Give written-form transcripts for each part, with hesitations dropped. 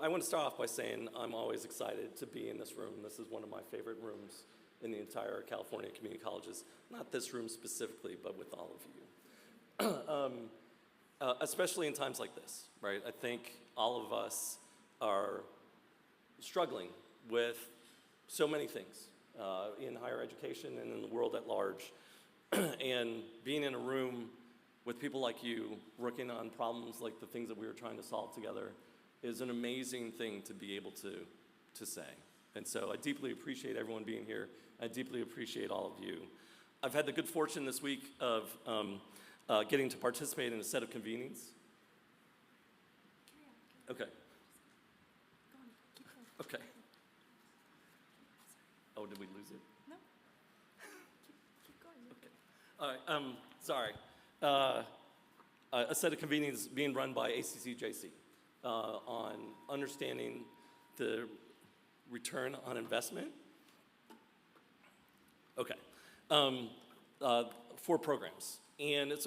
I want to start off by saying I'm always excited to be in this room. This is one of my favorite rooms in the entire California community colleges. Not this room specifically, but with all of you. Especially in times like this, right? I think all of us are struggling with so many things in higher education and in the world at large. And being in a room with people like you, working on problems like the things that we were trying to solve together, is an amazing thing to be able to say. And so I deeply appreciate everyone being here. I deeply appreciate all of you. I've had the good fortune this week of getting to participate in a set of convenings. Okay. Okay. Oh, did we lose it? No. Keep Okay. going. All right, sorry. A set of convenings being run by ACCJC on understanding the return on investment. Okay. 4 programs. And it's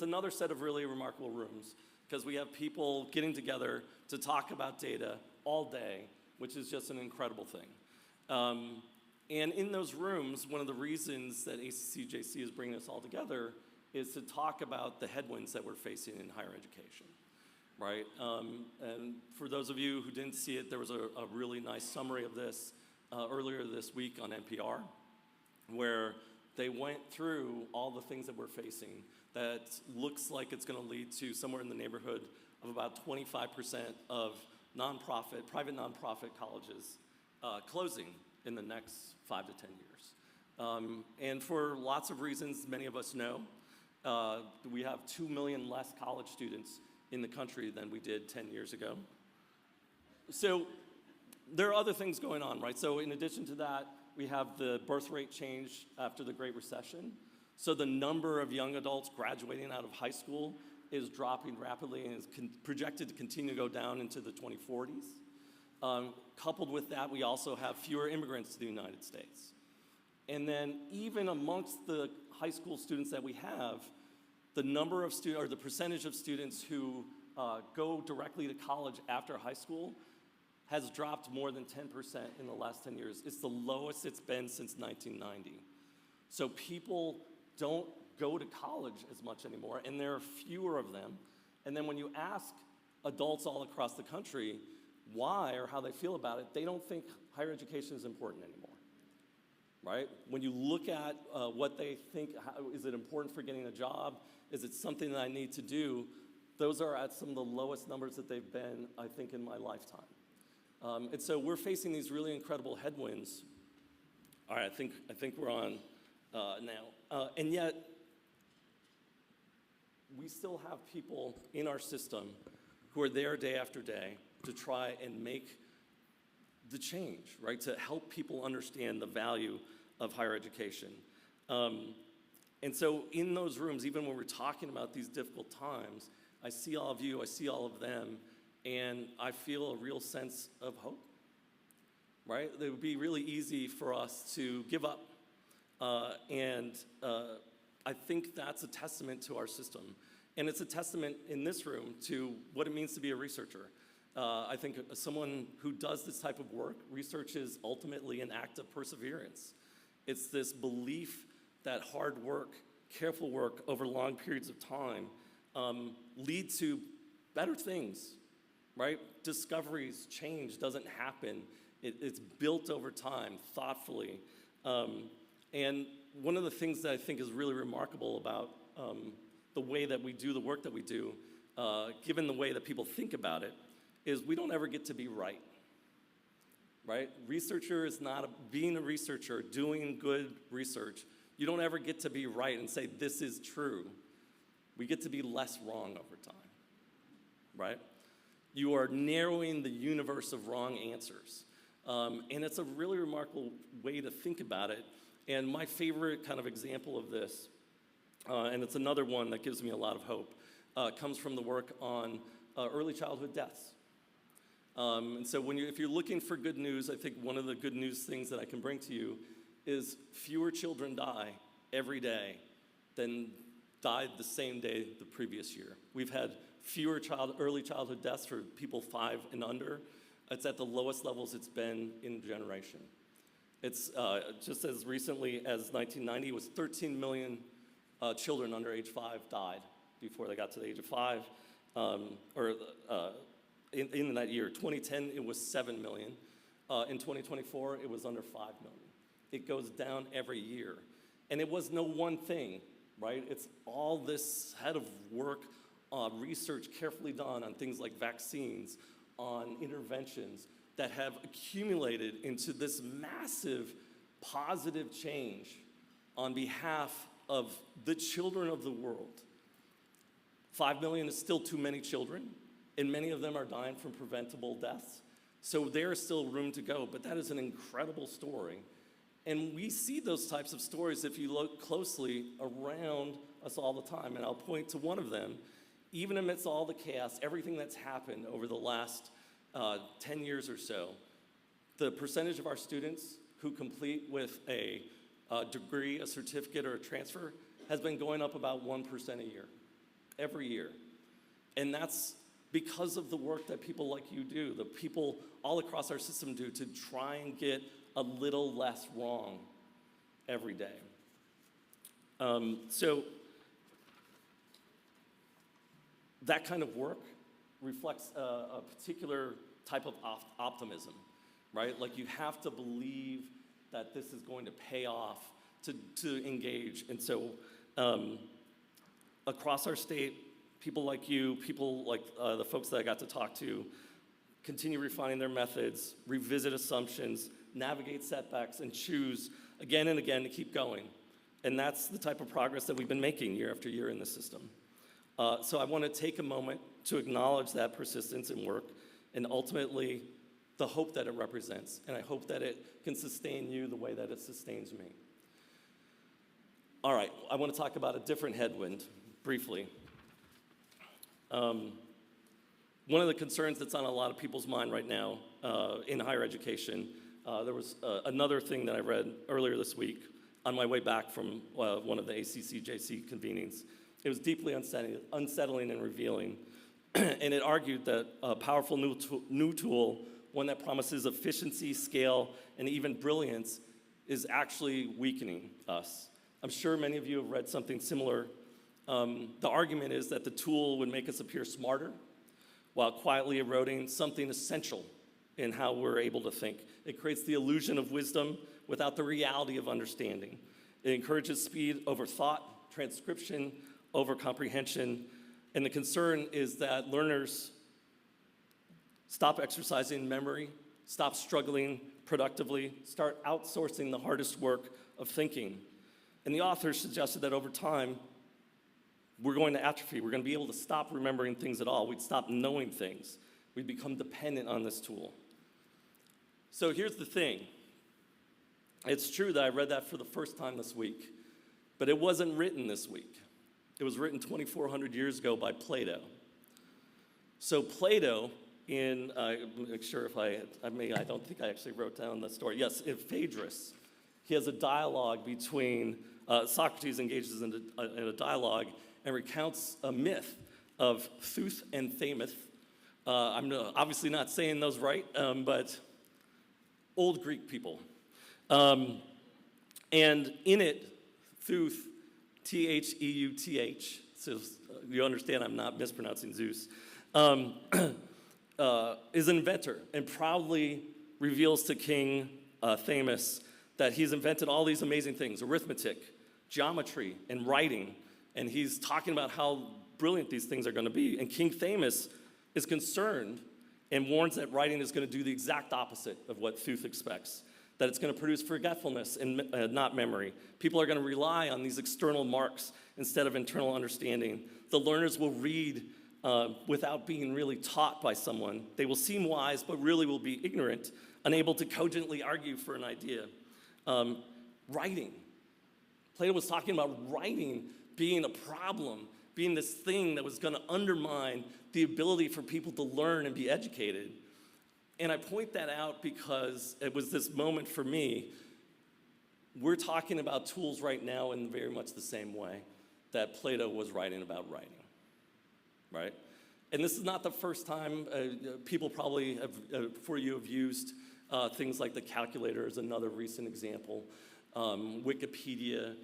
another set of really remarkable rooms because we have people getting together to talk about data all day, which is just an incredible thing. And in those rooms, one of the reasons that ACCJC is bringing us all together is to talk about the headwinds that we're facing in higher education, right? And for those of you who didn't see it, there was a really nice summary of this earlier this week on NPR, where they went through all the things that we're facing that looks like it's going to lead to somewhere in the neighborhood of about 25% of private nonprofit colleges closing in the next 5 to 10 years. And for lots of reasons, many of us know, we have 2 million less college students in the country than we did 10 years ago. So there are other things going on, right? So in addition to that, we have the birth rate change after the Great Recession. So the number of young adults graduating out of high school is dropping rapidly and is projected to continue to go down into the 2040s. Coupled with that, we also have fewer immigrants to the United States. And then even amongst the high school students that we have, the number of students, or the percentage of students who go directly to college after high school has dropped more than 10% in the last 10 years. It's the lowest it's been since 1990. So people don't go to college as much anymore, and there are fewer of them. And then when you ask adults all across the country why or how they feel about it, they don't think higher education is important anymore, right? When you look at what they think, is it important for getting a job? Is it something that I need to do? Those are at some of the lowest numbers that they've been, I think, in my lifetime. And so we're facing these really incredible headwinds. All right, I think we're on now. And yet, we still have people in our system who are there day after day to try and make the change, right? To help people understand the value of higher education. And so in those rooms, even when we're talking about these difficult times, I see all of you, I see all of them, and I feel a real sense of hope, right? It would be really easy for us to give up. And I think that's a testament to our system. And it's a testament in this room to what it means to be a researcher. I think someone who does this type of work, research is ultimately an act of perseverance. It's this belief that hard work, careful work over long periods of time lead to better things, right? Discoveries, change doesn't happen. It's built over time, thoughtfully. And one of the things that I think is really remarkable about the way that we do the work that we do, given the way that people think about it, is we don't ever get to be right, right? Researcher is not being a researcher, doing good research. You don't ever get to be right and say, this is true. We get to be less wrong over time, right? You are narrowing the universe of wrong answers. And it's a really remarkable way to think about it. And my favorite kind of example of this, and it's another one that gives me a lot of hope, comes from the work on early childhood deaths. And so if you're looking for good news, I think one of the good news things that I can bring to you is fewer children die every day than died the same day the previous year. We've had fewer early childhood deaths for people 5 and under It's at the lowest levels it's been in a generation. It's just as recently as 1990, it was 13 million children under age 5 died before they got to the age of 5. In that year, 2010, it was 7 million. In 2024, it was under 5 million. It goes down every year. And it was no one thing, right? It's all this head of work, research carefully done on things like vaccines, on interventions that have accumulated into this massive positive change on behalf of the children of the world. 5 million is still too many children, and many of them are dying from preventable deaths. So there's still room to go, but that is an incredible story. And we see those types of stories if you look closely around us all the time. And I'll point to one of them. Even amidst all the chaos, everything that's happened over the last 10 years or so, the percentage of our students who complete with a degree, a certificate, or a transfer has been going up about 1% a year, every year. And that's because of the work that people like you do, the people all across our system do to try and get a little less wrong every day. So that kind of work reflects a particular type of optimism, right? Like you have to believe that this is going to pay off to engage. And so across our state, people like you, people like the folks that I got to talk to, continue refining their methods, revisit assumptions, navigate setbacks, and choose again and again to keep going. And that's the type of progress that we've been making year after year in the system. So I want to take a moment to acknowledge that persistence and work, and ultimately the hope that it represents. And I hope that it can sustain you the way that it sustains me. All right, I want to talk about a different headwind briefly. One of the concerns that's on a lot of people's mind right now in higher education, there was another thing that I read earlier this week on my way back from one of the ACCJC convenings. It was deeply unsettling and revealing, and it argued that a powerful new tool, one that promises efficiency, scale, and even brilliance, is actually weakening us. I'm sure many of you have read something similar. The argument is that the tool would make us appear smarter while quietly eroding something essential in how we're able to think. It creates the illusion of wisdom without the reality of understanding. It encourages speed over thought, transcription over comprehension, and the concern is that learners stop exercising memory, stop struggling productively, start outsourcing the hardest work of thinking. And the authors suggested that over time, we're going to atrophy. We're going to be able to stop remembering things at all. We'd stop knowing things. We'd become dependent on this tool. So here's the thing. It's true that I read that for the first time this week, but it wasn't written this week. It was written 2,400 years ago by Plato. So Plato, make sure if I don't think I actually wrote down the story. Yes, in Phaedrus, he has a dialogue between, Socrates engages in a dialogue and recounts a myth of Thuth and Thameth. I'm obviously not saying those right, but old Greek people. And in it, Thuth, Theuth, so you understand I'm not mispronouncing Zeus, is an inventor and proudly reveals to King Thamus that he's invented all these amazing things, arithmetic, geometry, and writing, and he's talking about how brilliant these things are going to be. And King Thamus is concerned and warns that writing is going to do the exact opposite of what Thuth expects, that it's going to produce forgetfulness and not memory. People are going to rely on these external marks instead of internal understanding. The learners will read without being really taught by someone. They will seem wise, but really will be ignorant, unable to cogently argue for an idea. Writing. Plato was talking about writing being a problem, being this thing that was going to undermine the ability for people to learn and be educated. And I point that out because it was this moment for me. We're talking about tools right now in very much the same way that Plato was writing about writing, right? And this is not the first time people probably have, before you have used things like the calculator is another recent example. Wikipedia.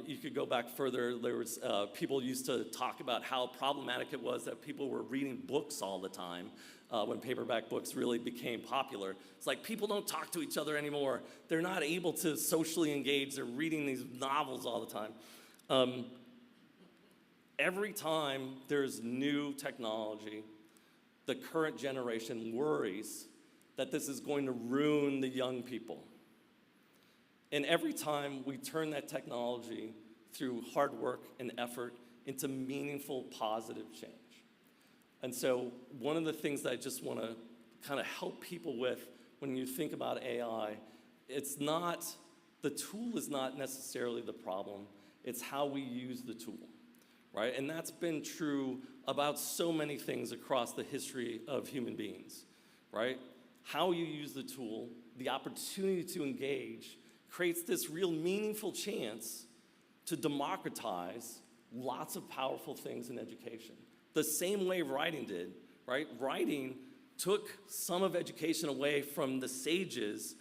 You could go back further. There was people used to talk about how problematic it was that people were reading books all the time when paperback books really became popular. It's like people don't talk to each other anymore. They're not able to socially engage. They're reading these novels all the time. Every time there's new technology, the current generation worries that this is going to ruin the young people. And every time we turn that technology through hard work and effort into meaningful, positive change. And so one of the things that I just want to kind of help people with when you think about AI, it's not, the tool is not necessarily the problem, it's how we use the tool, right? And that's been true about so many things across the history of human beings, right? How you use the tool, the opportunity to engage, creates this real meaningful chance to democratize lots of powerful things in education. The same way writing did, right? Writing took some of education away from the sages,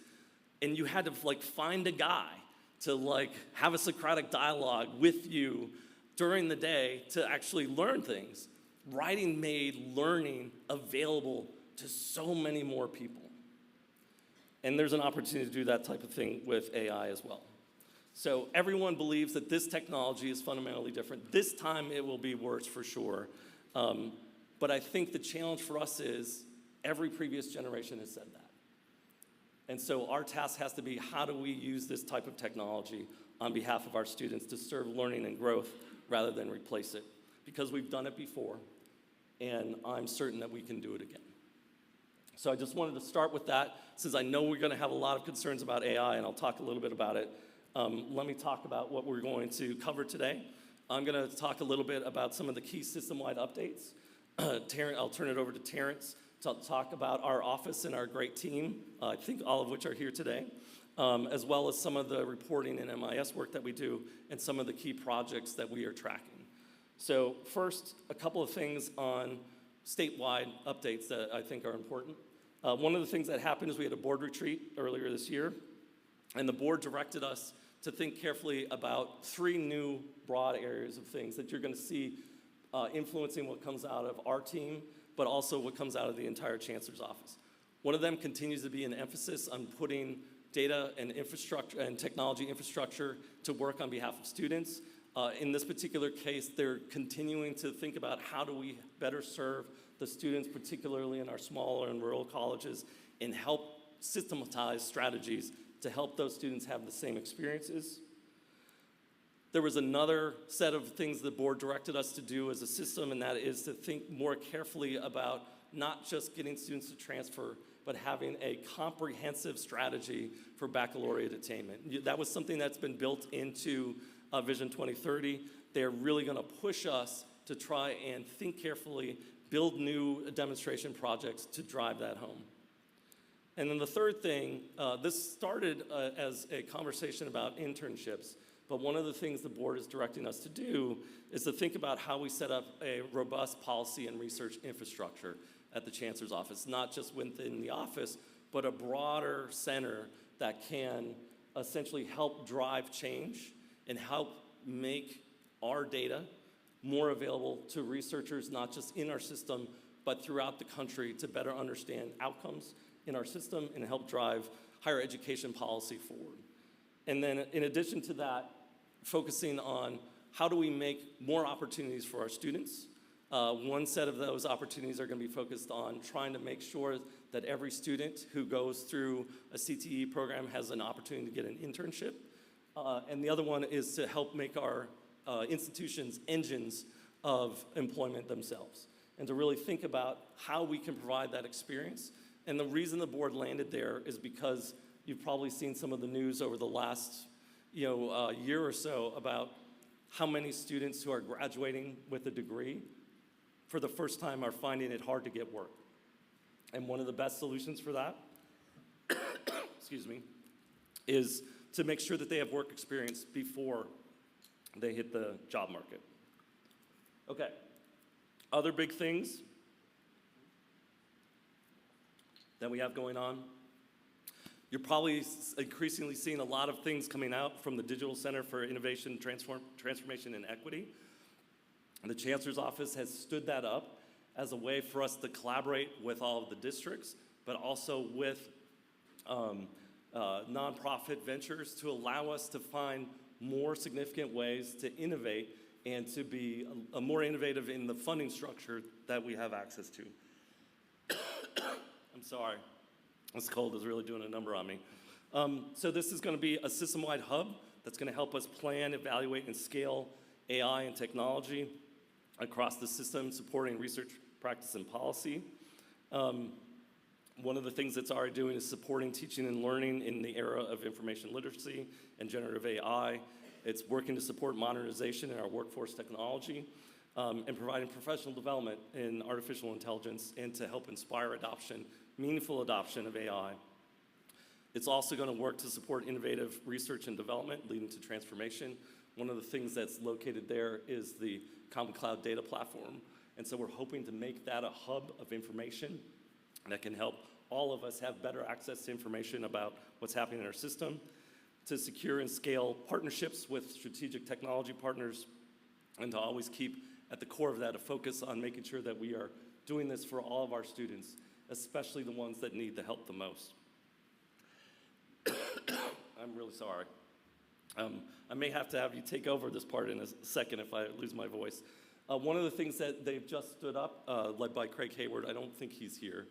and you had to like find a guy to like have a Socratic dialogue with you during the day to actually learn things. Writing made learning available to so many more people. And there's an opportunity to do that type of thing with AI as well. So everyone believes that this technology is fundamentally different. This time it will be worse for sure. But I think the challenge for us is every previous generation has said that. And so our task has to be, how do we use this type of technology on behalf of our students to serve learning and growth rather than replace it? Because we've done it before, and I'm certain that we can do it again. So I just wanted to start with that, since I know we're going to have a lot of concerns about AI, and I'll talk a little bit about it. Let me talk about what we're going to cover today. I'm going to talk a little bit about some of the key system-wide updates. I'll turn it over to Terrence to talk about our office and our great team, I think all of which are here today, as well as some of the reporting and MIS work that we do and some of the key projects that we are tracking. So first, a couple of things on statewide updates that I think are important. One of the things that happened is we had a board retreat earlier this year, and the board directed us to think carefully about 3 new broad areas of things that you're going to see influencing what comes out of our team, but also what comes out of the entire Chancellor's office. One of them continues to be an emphasis on putting data and infrastructure and technology infrastructure to work on behalf of students. In this particular case, they're continuing to think about how do we better serve the students, particularly in our smaller and rural colleges, and help systematize strategies to help those students have the same experiences. There was another set of things the board directed us to do as a system, and that is to think more carefully about not just getting students to transfer, but having a comprehensive strategy for baccalaureate attainment. That was something that's been built into Vision 2030. They're really going to push us to try and think carefully, build new demonstration projects to drive that home. And then the third thing, this started as a conversation about internships, but one of the things the board is directing us to do is to think about how we set up a robust policy and research infrastructure at the Chancellor's office, not just within the office, but a broader center that can essentially help drive change and help make our data more available to researchers, not just in our system, but throughout the country to better understand outcomes in our system and help drive higher education policy forward. And then in addition to that, focusing on how do we make more opportunities for our students. One set of those opportunities are going to be focused on trying to make sure that every student who goes through a CTE program has an opportunity to get an internship. And the other one is to help make our institutions engines of employment themselves, and to really think about how we can provide that experience. And the reason the board landed there is because you've probably seen some of the news over the last year or so about how many students who are graduating with a degree for the first time are finding it hard to get work. And one of the best solutions for that, excuse me, is to make sure that they have work experience before they hit the job market. Okay, Other big things that we have going on. You're probably increasingly seeing a lot of things coming out from the Digital Center for Innovation, Transformation, and Equity. And the Chancellor's Office has stood that up as a way for us to collaborate with all of the districts, but also with nonprofit ventures to allow us to find more significant ways to innovate and to be more innovative in the funding structure that we have access to. I'm sorry, this cold is really doing a number on me. So this is going to be a system-wide hub that's going to help us plan, evaluate, and scale AI and technology across the system, supporting research, practice, and policy. One of the things it's already doing is supporting teaching and learning in the era of information literacy and generative AI. It's working to support modernization in our workforce technology and providing professional development in artificial intelligence and to help inspire adoption, meaningful adoption of AI. It's also going to work to support innovative research and development leading to transformation. One of the things that's located there is the Common Cloud Data Platform. And so we're hoping to make that a hub of information that can help all of us have better access to information about what's happening in our system, to secure and scale partnerships with strategic technology partners, and to always keep at the core of that a focus on making sure that we are doing this for all of our students, especially the ones that need the help the most. I'm really sorry. I may have to have you take over this part in a second if I lose my voice. One of the things that they've just stood up, led by Craig Hayward, I don't think he's here,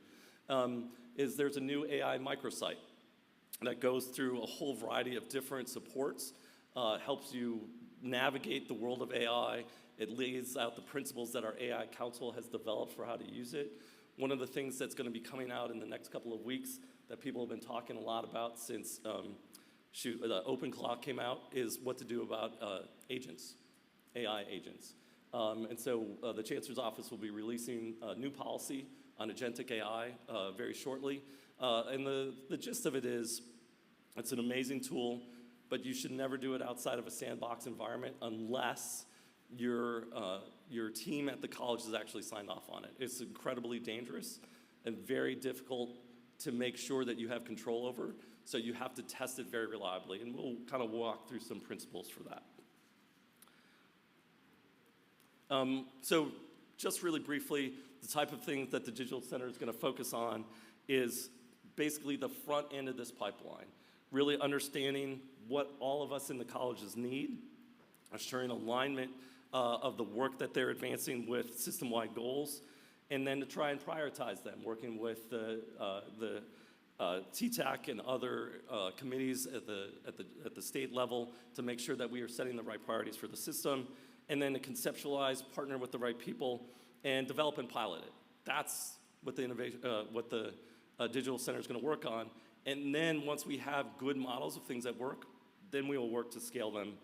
is there's a new AI microsite that goes through a whole variety of different supports, helps you navigate the world of AI. It lays out the principles that our AI Council has developed for how to use it. One of the things that's going to be coming out in the next couple of weeks that people have been talking a lot about since the OpenClaw came out is what to do about agents, AI agents. And so the Chancellor's Office will be releasing a new policy on agentic AI very shortly. And the gist of it is, it's an amazing tool, but you should never do it outside of a sandbox environment unless your team at the college has actually signed off on it. It's incredibly dangerous and very difficult to make sure that you have control over, so you have to test it very reliably, and we'll kind of walk through some principles for that. So just really briefly, the type of things that the Digital Center is going to focus on is basically the front end of this pipeline, really understanding what all of us in the colleges need, assuring alignment of the work that they're advancing with system-wide goals, and then to try and prioritize them, working with the TTAC and other committees at the state level to make sure that we are setting the right priorities for the system, and then to conceptualize, partner with the right people, and develop and pilot it. That's what the Digital Center is going to work on. And then once we have good models of things that work, then we will work to scale them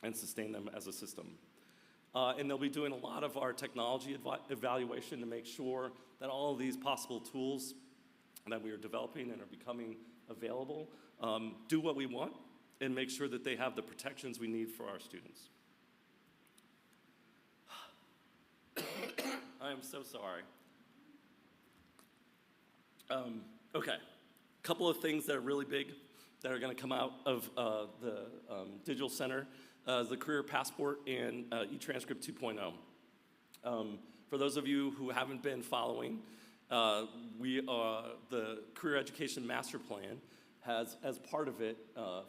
and sustain them as a system. And they'll be doing a lot of our technology evaluation to make sure that all of these possible tools that we are developing and are becoming available do what we want and make sure that they have the protections we need for our students. I am so sorry. Okay, a couple of things that are really big that are going to come out of the Digital Center, the Career Passport and eTranscript 2.0. For those of you who haven't been following, the Career Education Master Plan has, as part of it,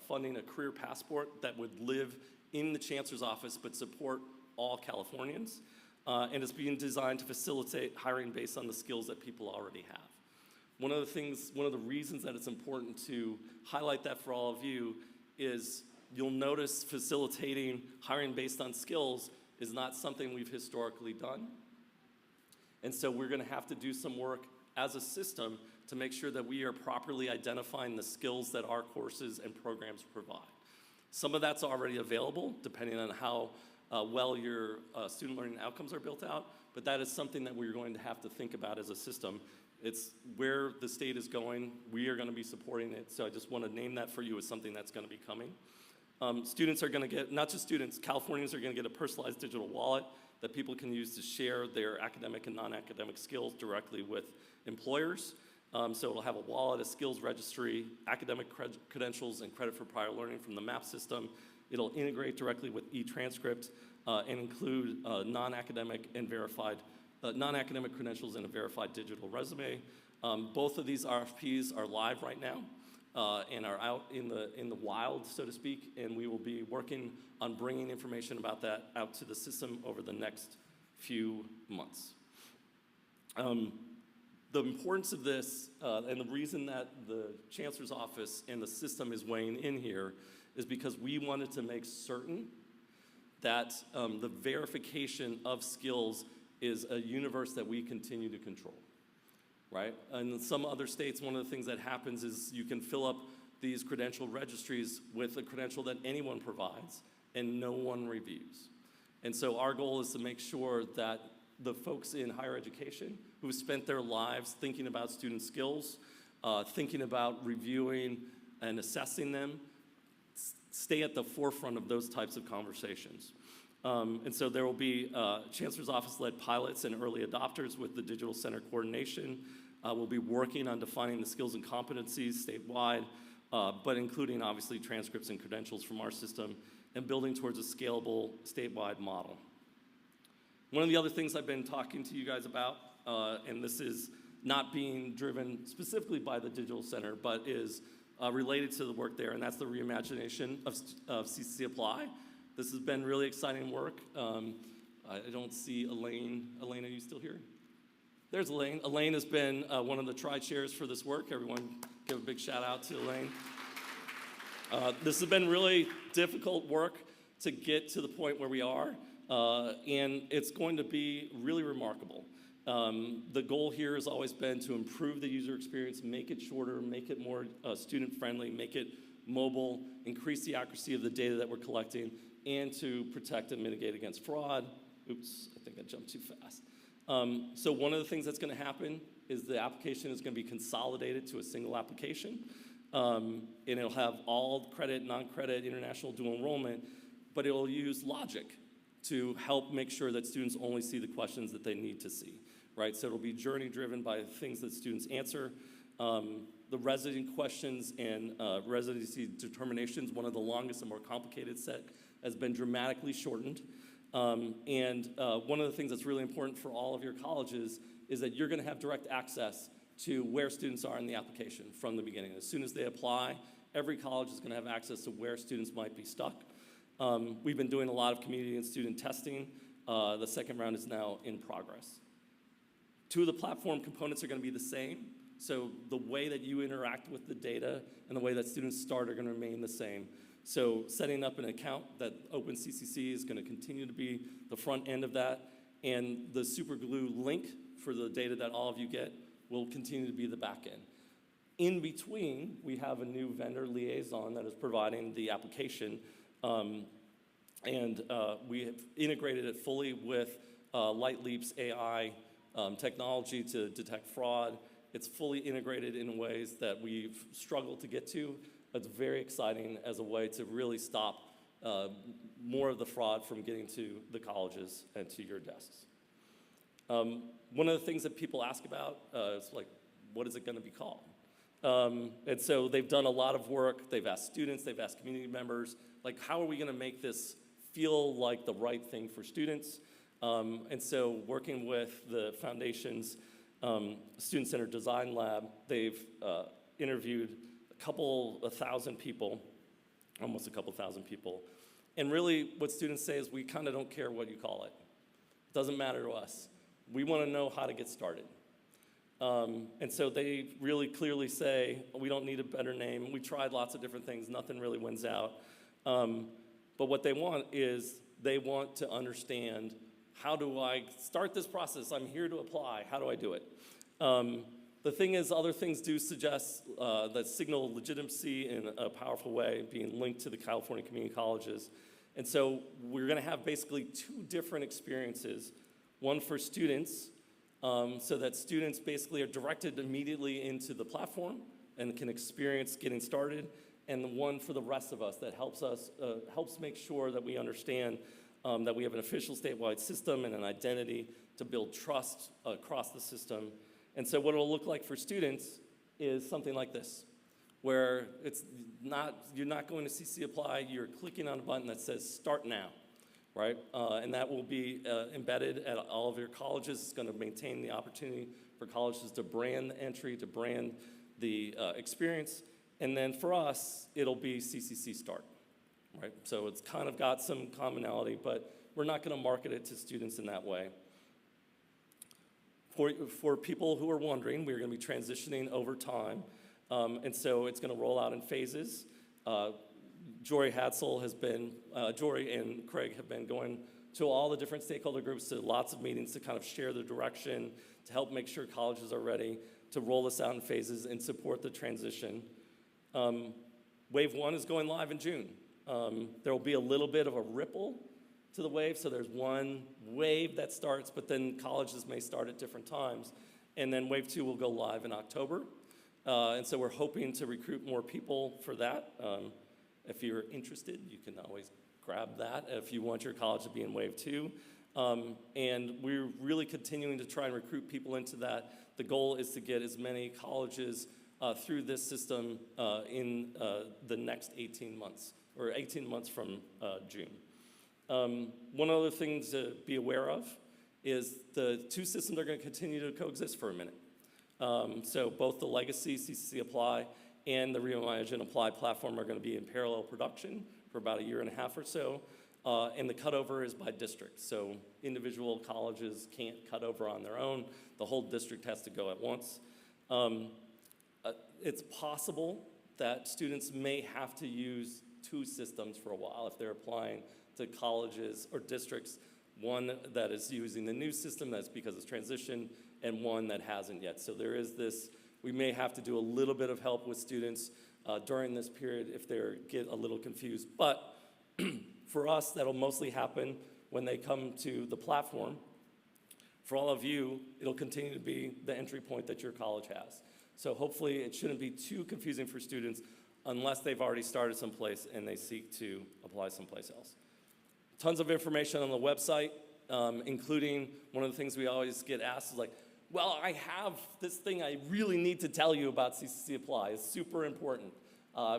funding a career passport that would live in the Chancellor's Office but support all Californians. And it's being designed to facilitate hiring based on the skills that people already have. One of the reasons that it's important to highlight that for all of you is you'll notice facilitating hiring based on skills is not something we've historically done. And so we're going to have to do some work as a system to make sure that we are properly identifying the skills that our courses and programs provide. Some of that's already available, depending on how well your student learning outcomes are built out, but that is something that we're going to have to think about as a system. It's where the state is going. We are going to be supporting it, so I just want to name that for you as something that's going to be coming. Students are going to get, not just students, Californians are going to get a personalized digital wallet that people can use to share their academic and non-academic skills directly with employers. So it'll have a wallet, a skills registry, academic credentials, and credit for prior learning from the MAP system. It'll integrate directly with e-transcript and include non-academic credentials and a verified digital resume. Both of these RFPs are live right now and are out in the wild, so to speak, and we will be working on bringing information about that out to the system over the next few months. The importance of this, and the reason that the Chancellor's office and the system is weighing in here is because we wanted to make certain that the verification of skills is a universe that we continue to control, right? And in some other states, one of the things that happens is you can fill up these credential registries with a credential that anyone provides and no one reviews. And so our goal is to make sure that the folks in higher education who've spent their lives thinking about student skills, thinking about reviewing and assessing them, stay at the forefront of those types of conversations. And so there will be Chancellor's Office-led pilots and early adopters with the Digital Center coordination. We'll be working on defining the skills and competencies statewide, but including obviously transcripts and credentials from our system and building towards a scalable statewide model. One of the other things I've been talking to you guys about, and this is not being driven specifically by the Digital Center, but is related to the work there, and that's the reimagination of CCC Apply. This has been really exciting work. I don't see Elaine. Elaine, are you still here? There's Elaine. Elaine has been one of the tri-chairs for this work. Everyone give a big shout out to Elaine. This has been really difficult work to get to the point where we are, and it's going to be really remarkable. The goal here has always been to improve the user experience, make it shorter, make it more student-friendly, make it mobile, increase the accuracy of the data that we're collecting, and to protect and mitigate against fraud. Oops, I think I jumped too fast. So one of the things that's going to happen is the application is going to be consolidated to a single application, and it'll have all credit, non-credit, international dual enrollment, but it will use logic to help make sure that students only see the questions that they need to see, right? So it'll be journey-driven by things that students answer. The resident questions and residency determinations, one of the longest and more complicated set, has been dramatically shortened. And one of the things that's really important for all of your colleges is that you're going to have direct access to where students are in the application from the beginning. As soon as they apply, every college is going to have access to where students might be stuck. We've been doing a lot of community and student testing. The second round is now in progress. Two of the platform components are going to be the same. So the way that you interact with the data and the way that students start are going to remain the same. So setting up an account that OpenCCC is going to continue to be the front end of that, and the superglue link for the data that all of you get will continue to be the back end. In between, we have a new vendor liaison that is providing the application, and we have integrated it fully with LightLeap's AI technology to detect fraud. It's fully integrated in ways that we've struggled to get to. It's very exciting as a way to really stop more of the fraud from getting to the colleges and to your desks. One of the things that people ask about is like, what is it going to be called? And so they've done a lot of work. They've asked students, they've asked community members, like, how are we going to make this feel like the right thing for students? And so working with the foundation's Student-Centered Design Lab, they've interviewed a couple thousand people, almost a couple thousand people. And really what students say is, we kind of don't care what you call it. It doesn't matter to us. We want to know how to get started. And so they really clearly say, we don't need a better name. We tried lots of different things. Nothing really wins out. But what they want is, they want to understand, how do I start this process? I'm here to apply. How do I do it? The thing is, other things do suggest that signal legitimacy in a powerful way, being linked to the California community colleges. And so we're going to have basically two different experiences. One for students, so that students basically are directed immediately into the platform and can experience getting started. And the one for the rest of us that helps make sure that we understand that we have an official statewide system and an identity to build trust across the system. And so what it'll look like for students is something like this, where you're not going to CC Apply, you're clicking on a button that says Start Now, right? And that will be embedded at all of your colleges. It's going to maintain the opportunity for colleges to brand the entry, to brand the experience. And then for us, it'll be CCC Start, right? So it's kind of got some commonality, but we're not going to market it to students in that way. For people who are wondering, we're going to be transitioning over time. And so it's going to roll out in phases. Jory and Craig have been going to all the different stakeholder groups, to lots of meetings to kind of share the direction, to help make sure colleges are ready to roll this out in phases and support the transition. Wave 1 is going live in June. There will be a little bit of a ripple to the wave, so there's one wave that starts, but then colleges may start at different times. And then Wave 2 will go live in October. And so we're hoping to recruit more people for that. If you're interested, you can always grab that if you want your college to be in Wave 2. And we're really continuing to try and recruit people into that. The goal is to get as many colleges through this system in the next 18 months, or 18 months from June. One other thing to be aware of is the two systems are going to continue to coexist for a minute. So both the legacy CCC Apply and the Reimagine Apply platform are going to be in parallel production for about a year and a half or so. And the cutover is by district. So individual colleges can't cut over on their own. The whole district has to go at once. It's possible that students may have to use two systems for a while if they're applying to colleges or districts, one that is using the new system, that's because it's transition, and one that hasn't yet. So there is this, we may have to do a little bit of help with students during this period if they get a little confused. But for us, that'll mostly happen when they come to the platform. For all of you, it'll continue to be the entry point that your college has. So hopefully it shouldn't be too confusing for students unless they've already started someplace and they seek to apply someplace else. Tons of information on the website, including one of the things we always get asked is like, well, I have this thing I really need to tell you about CCC Apply. It's super important.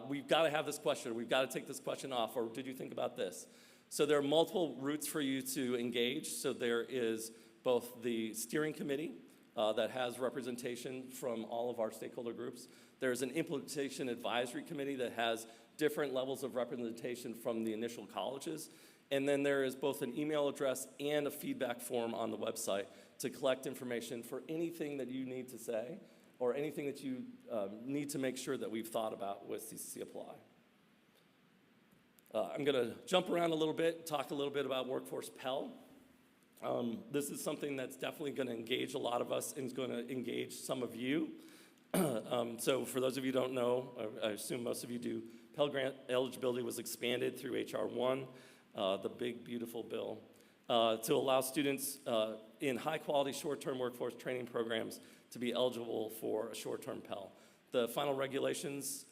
We've got to have this question, or we've got to take this question off, or did you think about this? So there are multiple routes for you to engage. So there is both the steering committee that has representation from all of our stakeholder groups. There's an implementation advisory committee that has different levels of representation from the initial colleges. And then there is both an email address and a feedback form on the website to collect information for anything that you need to say or anything that you need to make sure that we've thought about with CCC Apply. I'm going to jump around a little bit, talk a little bit about Workforce Pell. This is something that's definitely going to engage a lot of us and is going to engage some of you. So for those of you who don't know, I assume most of you do, Pell Grant eligibility was expanded through H.R. 1. The big, beautiful bill, to allow students in high-quality short-term workforce training programs to be eligible for a short-term Pell. The final regulations,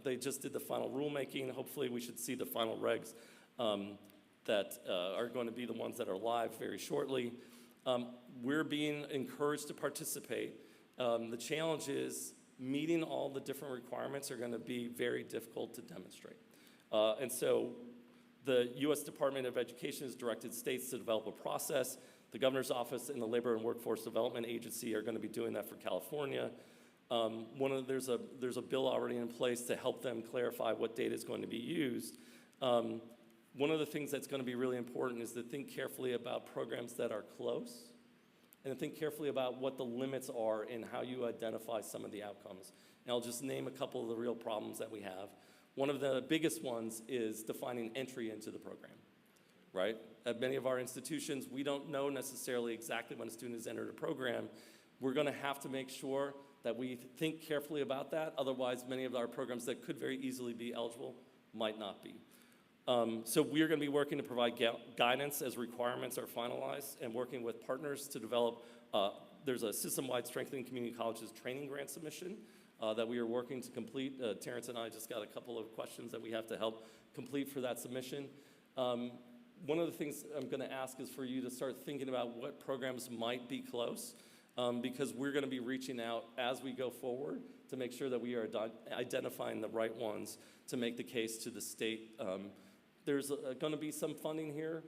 they just did the final rulemaking. Hopefully we should see the final regs that are going to be the ones that are live very shortly. We're being encouraged to participate. The challenge is meeting all the different requirements are going to be very difficult to demonstrate. And so the U.S. Department of Education has directed states to develop a process. The Governor's Office and the Labor and Workforce Development Agency are going to be doing that for California. There's a bill already in place to help them clarify what data is going to be used. One of the things that's going to be really important is to think carefully about programs that are close and to think carefully about what the limits are in how you identify some of the outcomes. And I'll just name a couple of the real problems that we have. One of the biggest ones is defining entry into the program, right? At many of our institutions, we don't know necessarily exactly when a student has entered a program. We're going to have to make sure that we think carefully about that. Otherwise, many of our programs that could very easily be eligible might not be. So we're going to be working to provide guidance as requirements are finalized and working with partners to develop, there's a system-wide strengthening community colleges training grant submission that we are working to complete. Terrence and I just got a couple of questions that we have to help complete for that submission. one of the things I'm going to ask is for you to start thinking about what programs might be close, because we're going to be reaching out as we go forward to make sure that we are identifying the right ones to make the case to the state. There's going to be some funding here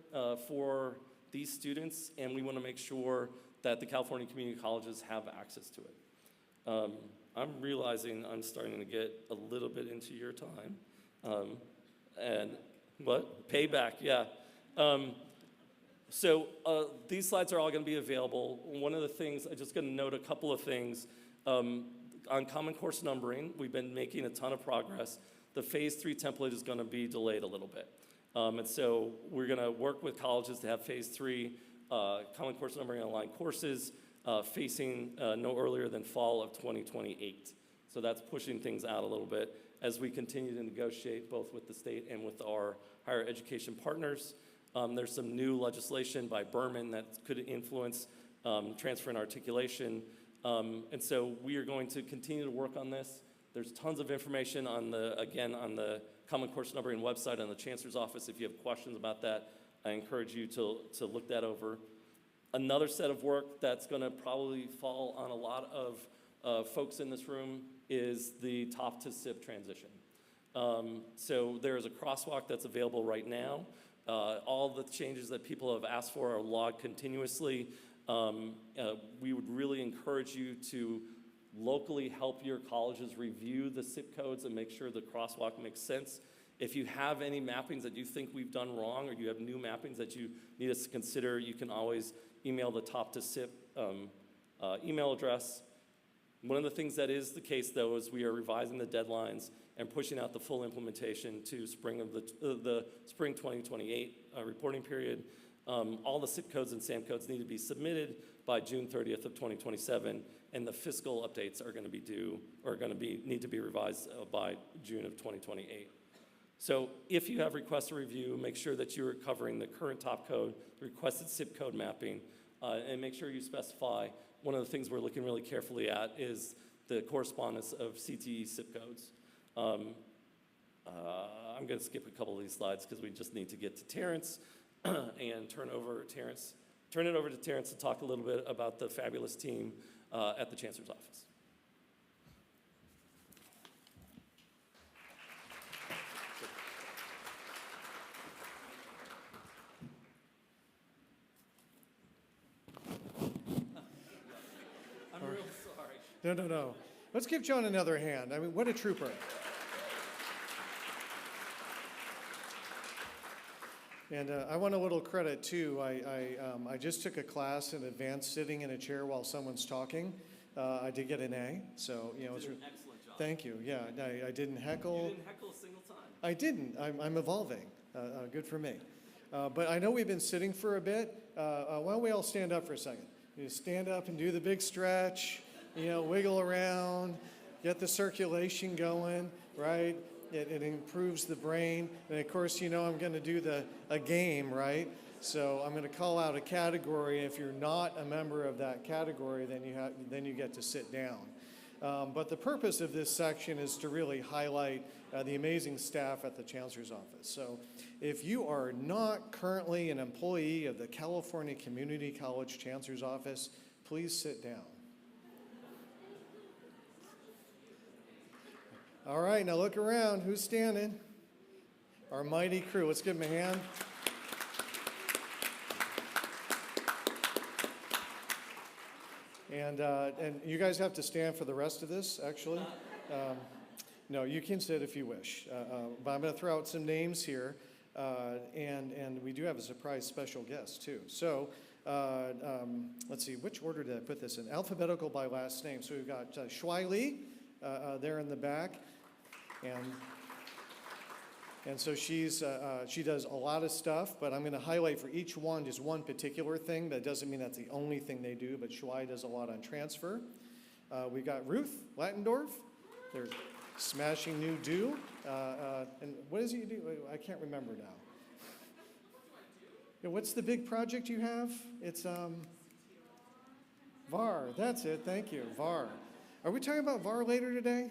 for these students, and we want to make sure that the California community colleges have access to it. I'm realizing I'm starting to get a little bit into your time. And what? Payback, yeah. So these slides are all going to be available. One of the things, I'm just going to note a couple of things. On Common Course numbering, we've been making a ton of progress. The Phase 3 template is going to be delayed a little bit. And so we're going to work with colleges to have Phase 3 Common Course numbering online courses facing no earlier than fall of 2028. So that's pushing things out a little bit as we continue to negotiate both with the state and with our higher education partners. There's some new legislation by Berman that could influence transfer and articulation. And so we are going to continue to work on this. There's tons of information on the Common Course numbering website on the Chancellor's office. If you have questions about that, I encourage you to look that over. Another set of work that's going to probably fall on a lot of folks in this room is the top to SIP transition. So there is a crosswalk that's available right now. All the changes that people have asked for are logged continuously. We would really encourage you to locally help your colleges review the SIP codes and make sure the crosswalk makes sense. If you have any mappings that you think we've done wrong or you have new mappings that you need us to consider, you can always email the top to SIP email address. One of the things that is the case, though, is we are revising the deadlines and pushing out the full implementation to spring of the spring 2028 reporting period. All the SIP codes and SAM codes need to be submitted by June 30th of 2027, and the fiscal updates are going to be due or need to be revised by June of 2028. So if you have requests to review, make sure that you're covering the current top code, the requested SIP code mapping, and make sure you specify. One of the things we're looking really carefully at is the correspondence of CTE SIP codes. I'm going to skip a couple of these slides because we just need to get to Terrence and turn it over to Terrence to talk a little bit about the fabulous team at the Chancellor's office. I'm real sorry. No. Let's give John another hand. I mean, what a trooper. And I want a little credit too. I just took a class in advanced sitting in a chair while someone's talking. I did get an A, so you know. You did an excellent job. Thank you. Yeah, I didn't heckle. You didn't heckle a single time. I didn't. I'm evolving. Good for me. But I know we've been sitting for a bit. Why don't we all stand up for a second? You stand up and do the big stretch. You know, wiggle around, get the circulation going, right? It improves the brain. And of course, you know I'm going to do a game, right? So I'm going to call out a category. If you're not a member of that category, then you get to sit down. But the purpose of this section is to really highlight the amazing staff at the Chancellor's office. So if you are not currently an employee of the California Community College Chancellor's office, please sit down. All right, now look around. Who's standing? Our mighty crew. Let's give them a hand. And you guys have to stand for the rest of this, actually. No, you can sit if you wish. But I'm going to throw out some names here. And we do have a surprise special guest, too. So let's see, which order did I put this in? Alphabetical by last name. So we've got Shuai Li there in the back. And so she does a lot of stuff, but I'm going to highlight for each one just one particular thing. That doesn't mean that's the only thing they do, but Shuai does a lot on transfer. We got Ruth Lattendorf. They're smashing new do. And what does he do? I can't remember now. Yeah, what's the big project you have? It's VAR. That's it. Thank you. VAR. Are we talking about VAR later today?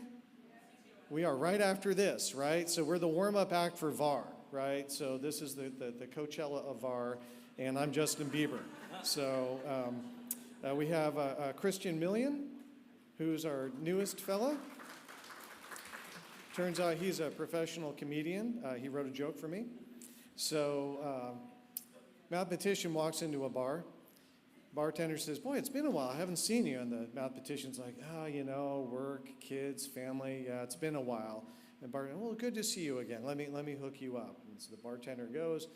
We are right after this, right? So we're the warm-up act for VAR. right? So this is the Coachella of VAR, and I'm Justin Bieber. So we have Christian Millian, who's our newest fella. Turns out he's a professional comedian. He wrote a joke for me. So mathematician walks into a bar. Bartender says, boy, it's been a while. I haven't seen you. And the mathematician's like, work, kids, family. Yeah, it's been a while. And bartender, well, good to see you again. Let me hook you up. And so the bartender goes,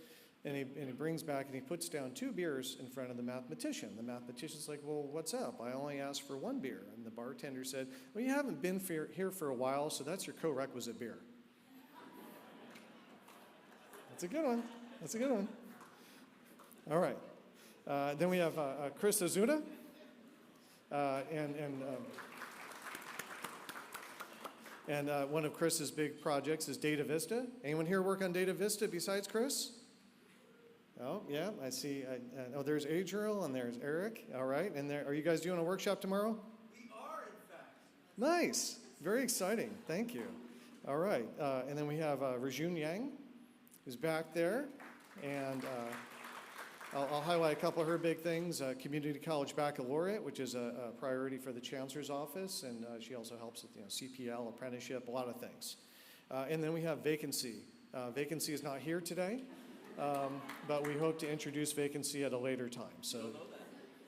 and he brings back, and he puts down 2 beers in front of the mathematician. The mathematician's like, well, what's up? I only asked for 1 beer. And the bartender said, well, you haven't been here for a while, so that's your co-requisite beer. That's a good one. That's a good one. All right. Then we have Chris Azuna, and one of Chris's big projects is Data Vista. Anyone here work on Data Vista besides Chris? Oh, yeah, I see. There's Adriel and there's Eric. All right, and are you guys doing a workshop tomorrow? We are, in fact. Nice. Very exciting. Thank you. All right, and then we have Rajun Yang, who's back there, and I'll highlight a couple of her big things. Community College Baccalaureate, which is a priority for the Chancellor's office, and she also helps with CPL, apprenticeship, a lot of things. And then we have Vacancy. Vacancy is not here today, but we hope to introduce Vacancy at a later time. So I don't know that.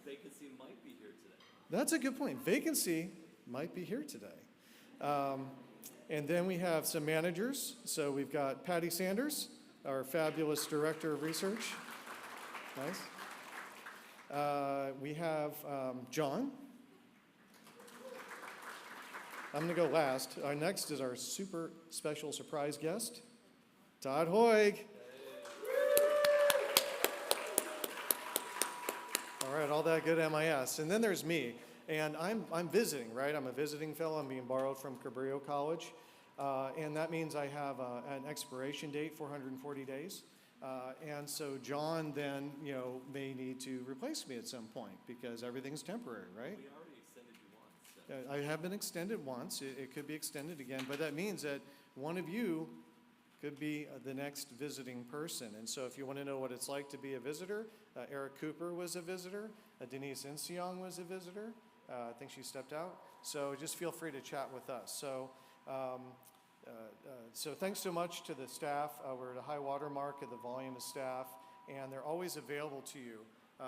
Vacancy might be here today. That's a good point. Vacancy might be here today. And then we have some managers. So we've got Patty Sanders, our fabulous Director of Research. Nice. We have John. I'm going to go last. Our next is our super special surprise guest, Todd Hoig. All right, all that good MIS. And then there's me. And I'm visiting, right? I'm a visiting fellow. I'm being borrowed from Cabrillo College. And that means I have an expiration date, 440 days. And so John then, may need to replace me at some point because everything's temporary, right? We already extended you once. So. I have been extended once. It could be extended again, but that means that one of you could be the next visiting person. And so if you want to know what it's like to be a visitor, Eric Cooper was a visitor. Denise Inseong was a visitor. I think she stepped out. So just feel free to chat with us. So thanks so much to the staff. We're at a high water mark of the volume of staff, and they're always available to you.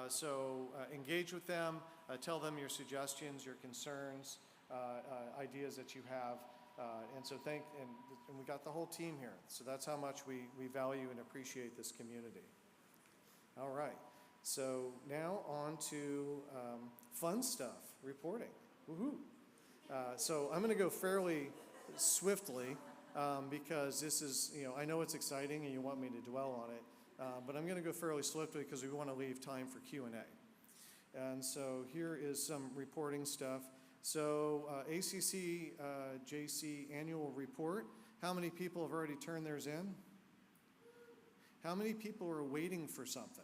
So engage with them, tell them your suggestions, your concerns, ideas that you have. And so and we got the whole team here. So that's how much we value and appreciate this community. All right. So now on to fun stuff, reporting. Woohoo. So I'm going to go fairly swiftly because this is, I know it's exciting and you want me to dwell on it, but I'm going to go fairly swiftly because we want to leave time for Q&A. And so here is some reporting stuff. So ACCJC annual report. How many people have already turned theirs in? How many people are waiting for something?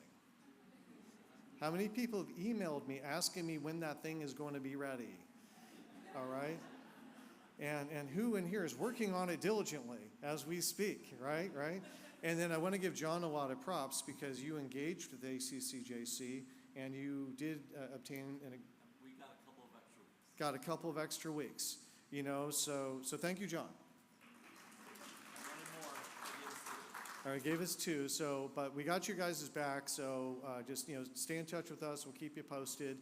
How many people have emailed me asking me when that thing is going to be ready? All right? And who in here is working on it diligently as we speak, right? And then I want to give John a lot of props because you engaged with ACCJC and you did obtain we got a couple of extra weeks. Got a couple of extra weeks, so thank you, John. All right, gave us 2, but we got you guys' back, so just, stay in touch with us. We'll keep you posted,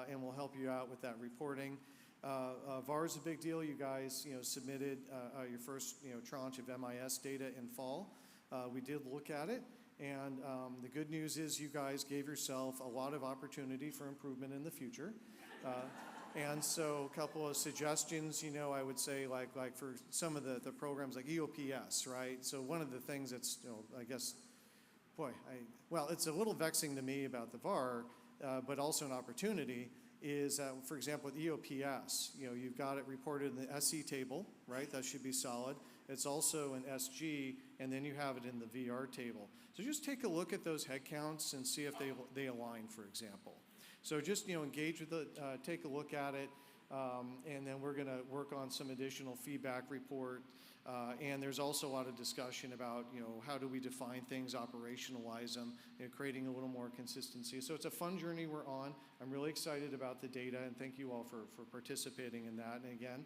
and we'll help you out with that reporting. VAR is a big deal. You guys, submitted your first, tranche of MIS data in fall. We did look at it, and the good news is you guys gave yourself a lot of opportunity for improvement in the future. And so a couple of suggestions, I would say like for some of the programs like EOPS, right? So one of the things that's, I guess, it's a little vexing to me about the VAR, but also an opportunity is, for example, with EOPS, you've got it reported in the SE table, right? That should be solid. It's also an SG, and then you have it in the VR table. So just take a look at those head counts and see if they align, for example. So just, engage with it, take a look at it. And then we're going to work on some additional feedback report. And there's also a lot of discussion about, how do we define things, operationalize them, creating a little more consistency. So it's a fun journey we're on. I'm really excited about the data, and thank you all for participating in that. And again,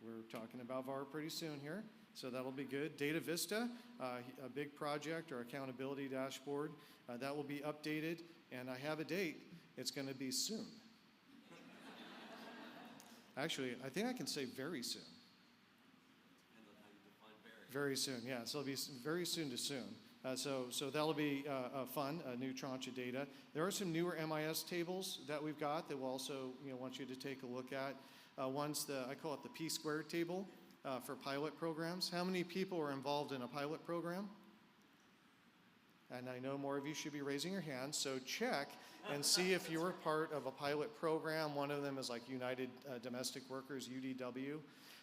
we're talking about VAR pretty soon here, so that'll be good. Data Vista, a big project, or accountability dashboard, that will be updated, and I have a date. It's going to be soon. Actually, I think I can say very soon. Depends on how you define very soon, yeah. So it'll be very soon to soon. So that'll be fun, a new tranche of data. There are some newer MIS tables that we've got that we'll also want you to take a look at. One's I call it the P-squared table for pilot programs. How many people are involved in a pilot program? And I know more of you should be raising your hands, so check and see if you were part of a pilot program. One of them is like United Domestic Workers, UDW.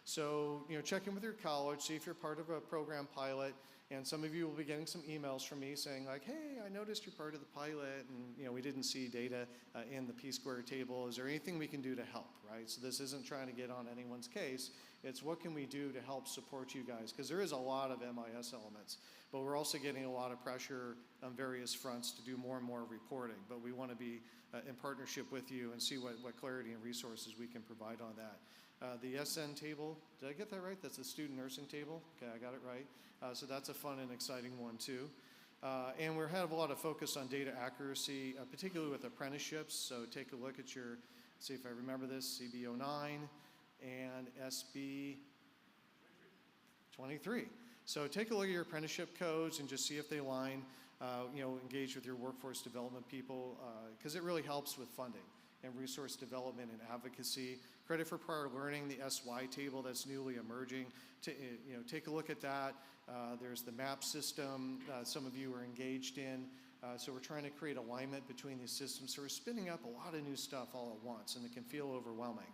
So, check in with your college, see if you're part of a program pilot, and some of you will be getting some emails from me saying like, hey, I noticed you're part of the pilot, and we didn't see data in the P-squared table. Is there anything we can do to help, right? So this isn't trying to get on anyone's case. It's what can we do to help support you guys? Because there is a lot of MIS elements, but we're also getting a lot of pressure on various fronts to do more and more reporting. But we want to be in partnership with you and see what clarity and resources we can provide on that. The SN table, did I get that right? That's the student nursing table? Okay, I got it right. So that's a fun and exciting one too. And we have a lot of focus on data accuracy, particularly with apprenticeships. So take a look at your, see if I remember this, CB09 and SB 23. So take a look at your apprenticeship codes and just see if they align. Engage with your workforce development people, because it really helps with funding and resource development and advocacy. Credit for prior learning, the SY table that's newly emerging. Take a look at that. There's the MAP system some of you are engaged in. So we're trying to create alignment between these systems. So we're spinning up a lot of new stuff all at once, and it can feel overwhelming.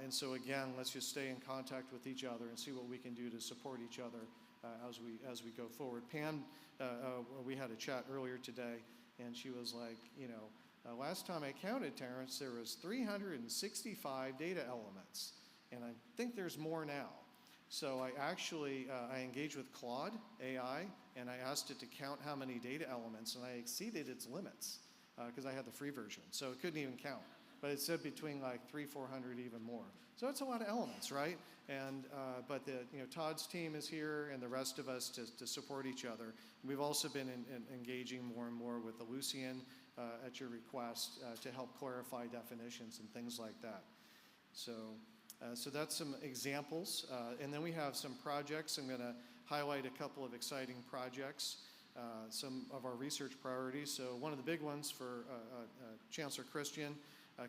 And so again, let's just stay in contact with each other and see what we can do to support each other as we go forward. Pam, we had a chat earlier today, and she was like, last time I counted, Terrence, there was 365 data elements, and I think there's more now. So I actually, I engaged with Claude AI, and I asked it to count how many data elements, and I exceeded its limits because I had the free version, so it couldn't even count. But it said between like 300-400, even more. So it's a lot of elements, right? And but Todd's team is here, and the rest of us to support each other. We've also been engaging more and more with the Lucian at your request to help clarify definitions and things like that. So that's some examples, and then we have some projects. I'm going to highlight a couple of exciting projects. Some of our research priorities. So one of the big ones for Chancellor Christian.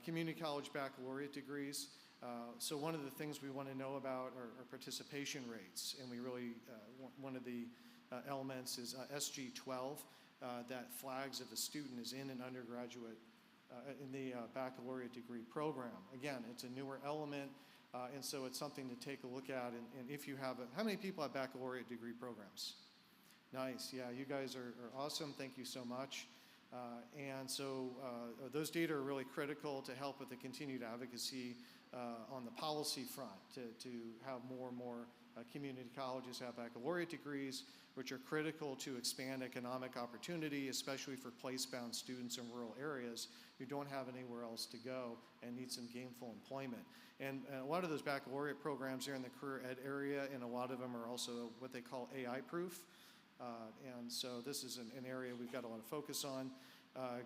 Community college baccalaureate degrees. So one of the things we want to know about are participation rates, and we really, one of the elements is SG12, that flags if a student is in an undergraduate, in the baccalaureate degree program. Again, it's a newer element, and so it's something to take a look at, and if you have how many people have baccalaureate degree programs? Nice, yeah, you guys are awesome, thank you so much. And so those data are really critical to help with the continued advocacy on the policy front to have more and more community colleges have baccalaureate degrees, which are critical to expand economic opportunity, especially for place-bound students in rural areas who don't have anywhere else to go and need some gainful employment. And a lot of those baccalaureate programs are in the career ed area, and a lot of them are also what they call AI-proof. And so this is an area we've got a lot of focus on.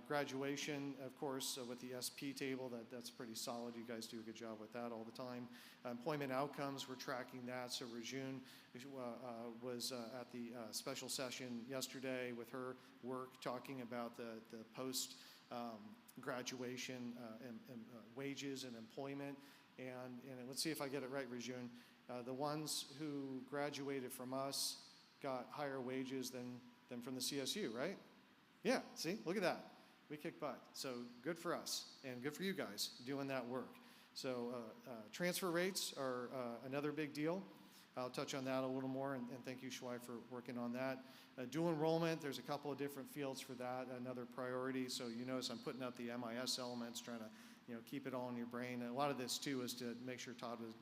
Graduation, of course, with the SP table, that's pretty solid. You guys do a good job with that all the time. Employment outcomes, we're tracking that. So Rajun was at the special session yesterday with her work talking about the post graduation and wages and employment. And let's see if I get it right, Rajun. The ones who graduated from us got higher wages than from the CSU, right? Yeah, see, look at that. We kick butt. So good for us and good for you guys doing that work. So transfer rates are another big deal. I'll touch on that a little more, and thank you, Shwai, for working on that. Dual enrollment, there's a couple of different fields for that, another priority. So you notice I'm putting out the MIS elements, trying to keep it all in your brain. And a lot of this too was to make sure Todd was,